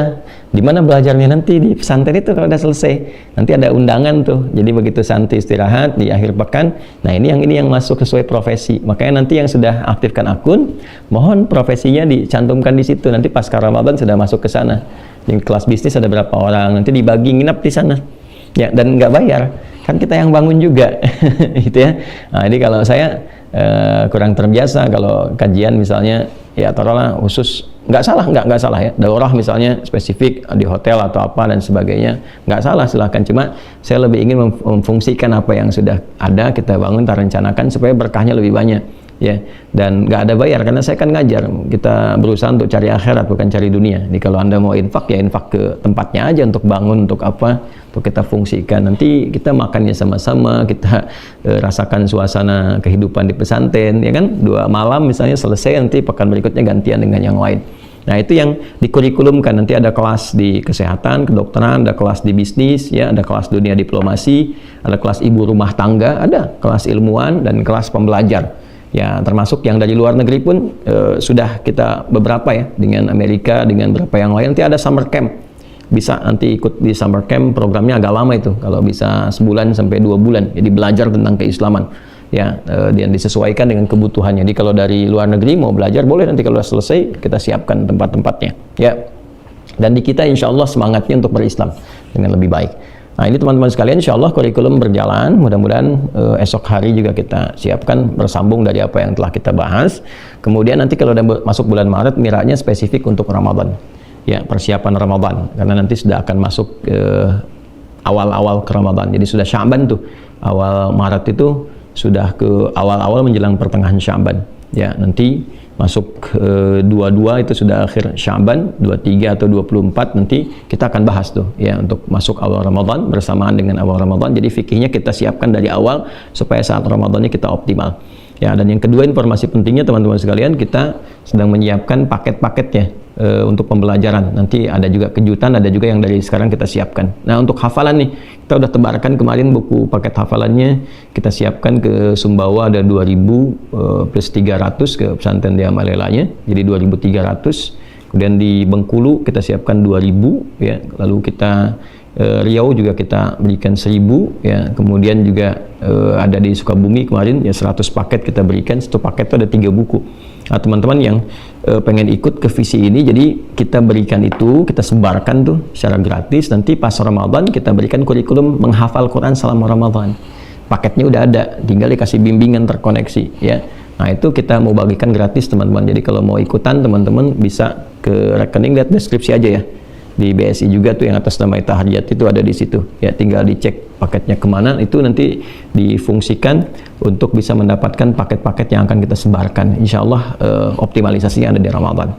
B: Di mana belajarnya nanti di pesantren itu kalau udah selesai. Nanti ada undangan tuh. Jadi begitu santai istirahat di akhir pekan, nah ini yang masuk sesuai profesi. Makanya nanti yang sudah aktifkan akun, mohon profesinya dicantumkan di situ. Nanti pasca Ramadan sudah masuk ke sana. Di kelas bisnis ada berapa orang, nanti dibagi nginap di sana. Ya, dan nggak bayar. Kan kita yang bangun juga. Gitu ya. Nah, jadi kalau saya kurang terbiasa kalau kajian misalnya ya taruhlah khusus, nggak salah ya, daurah misalnya spesifik di hotel atau apa dan sebagainya, nggak salah, silahkan. Cuma saya lebih ingin memfungsikan apa yang sudah ada, kita bangun, kita rencanakan supaya berkahnya lebih banyak ya, dan nggak ada bayar karena saya kan ngajar, kita berusaha untuk cari akhirat bukan cari dunia. Jadi kalau Anda mau infak ya infak ke tempatnya aja, untuk bangun, untuk apa, untuk kita fungsikan. Nanti kita makannya sama-sama, kita rasakan suasana kehidupan di pesantren ya kan, 2 malam misalnya selesai, nanti pekan berikutnya gantian dengan yang lain. Nah, itu yang dikurikulumkan. Nanti ada kelas di kesehatan, kedokteran, ada kelas di bisnis ya, ada kelas dunia diplomasi, ada kelas ibu rumah tangga, ada kelas ilmuwan dan kelas pembelajar. Ya, termasuk yang dari luar negeri pun sudah kita beberapa ya, dengan Amerika, dengan beberapa yang lain. Nanti ada summer camp, bisa nanti ikut di summer camp, programnya agak lama itu, kalau bisa sebulan sampai 2 bulan, jadi belajar tentang keislaman ya, dan disesuaikan dengan kebutuhannya. Jadi kalau dari luar negeri mau belajar boleh, nanti kalau sudah selesai kita siapkan tempat-tempatnya ya, dan di kita insya Allah semangatnya untuk berislam dengan lebih baik. Nah, ini teman-teman sekalian, insya Allah kurikulum berjalan, mudah-mudahan esok hari juga kita siapkan bersambung dari apa yang telah kita bahas. Kemudian nanti kalau udah masuk bulan Maret, Miranya spesifik untuk Ramadan ya, persiapan Ramadan, karena nanti sudah akan masuk awal-awal ke Ramadan. Jadi sudah Sya'ban tuh, awal Maret itu sudah ke awal-awal menjelang pertengahan Sya'ban ya, nanti masuk 22 itu sudah akhir Sya'ban, 23 atau 24 nanti kita akan bahas tuh ya, untuk masuk awal Ramadan bersamaan dengan awal Ramadan. Jadi fikihnya kita siapkan dari awal supaya saat Ramadannya kita optimal ya. Dan yang kedua, informasi pentingnya teman-teman sekalian, kita sedang menyiapkan paket-paketnya untuk pembelajaran. Nanti ada juga kejutan, ada juga yang dari sekarang kita siapkan. Nah, untuk hafalan nih, kita udah tebarkan kemarin buku paket hafalannya, kita siapkan ke Sumbawa ada 2000 plus 300 ke pesantren Dia Malelanya, jadi 2300. Kemudian di Bengkulu kita siapkan 2000 ya. Lalu kita Riau juga kita berikan 1000 ya. Kemudian juga ada di Sukabumi kemarin ya 100 paket kita berikan. Satu paket itu ada 3 buku. Nah, teman-teman yang pengen ikut ke visi ini, jadi kita berikan itu, kita sebarkan tuh secara gratis. Nanti pas Ramadan kita berikan kurikulum menghafal Quran selama Ramadan. Paketnya udah ada, tinggal dikasih bimbingan terkoneksi ya. Nah, itu kita mau bagikan gratis teman-teman. Jadi kalau mau ikutan teman-teman bisa ke rekening, lihat deskripsi aja ya. Di BSI juga tuh yang atas nama Tahiyat itu ada di situ ya, tinggal dicek paketnya kemana, itu nanti difungsikan untuk bisa mendapatkan paket-paket yang akan kita sebarkan. Insya Allah optimalisasinya ada di Ramadan.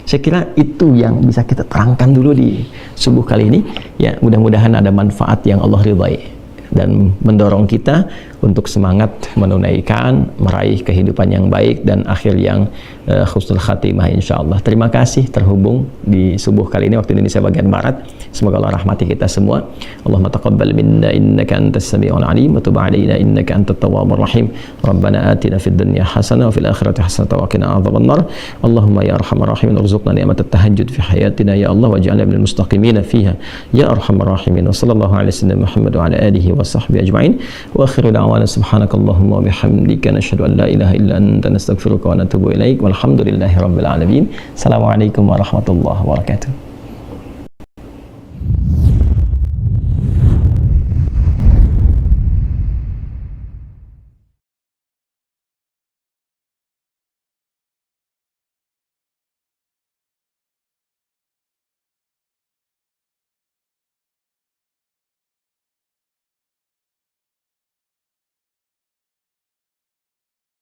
B: Saya kira itu yang bisa kita terangkan dulu di subuh kali ini ya. Mudah-mudahan ada manfaat yang Allah ridhai dan mendorong kita untuk semangat menunaikan, meraih kehidupan yang baik dan akhir yang husnul khatimah insyaallah. Terima kasih terhubung di subuh kali ini waktu Indonesia bagian Barat. Semoga Allah rahmati kita semua. Allahumma taqabbal minna innaka antas samiul alim wa tub alaina innaka antat tawwabur rahim. Rabbana atina fid dunya hasanah wa fil akhirati hasanah wa qina adzabannar. Allahumma ya arhamar rahimin warzuqna ni'matat tahajjud fi hayatina ya Allah waj'alna minal mustaqimin fiha ya arhamar rahimin. Wa sallallahu ala sayyidina Muhammad wa ala alihi wa sahbihi ajma'in. Wa akhiru da'wana subhanakallahumma wa bihamdika nashhadu an la ilaha illa anta nastaghfiruka wa natubu ilaik. Walhamdulillahi rabbil alamin. Assalamualaikum warahmatullahi wabarakatuh.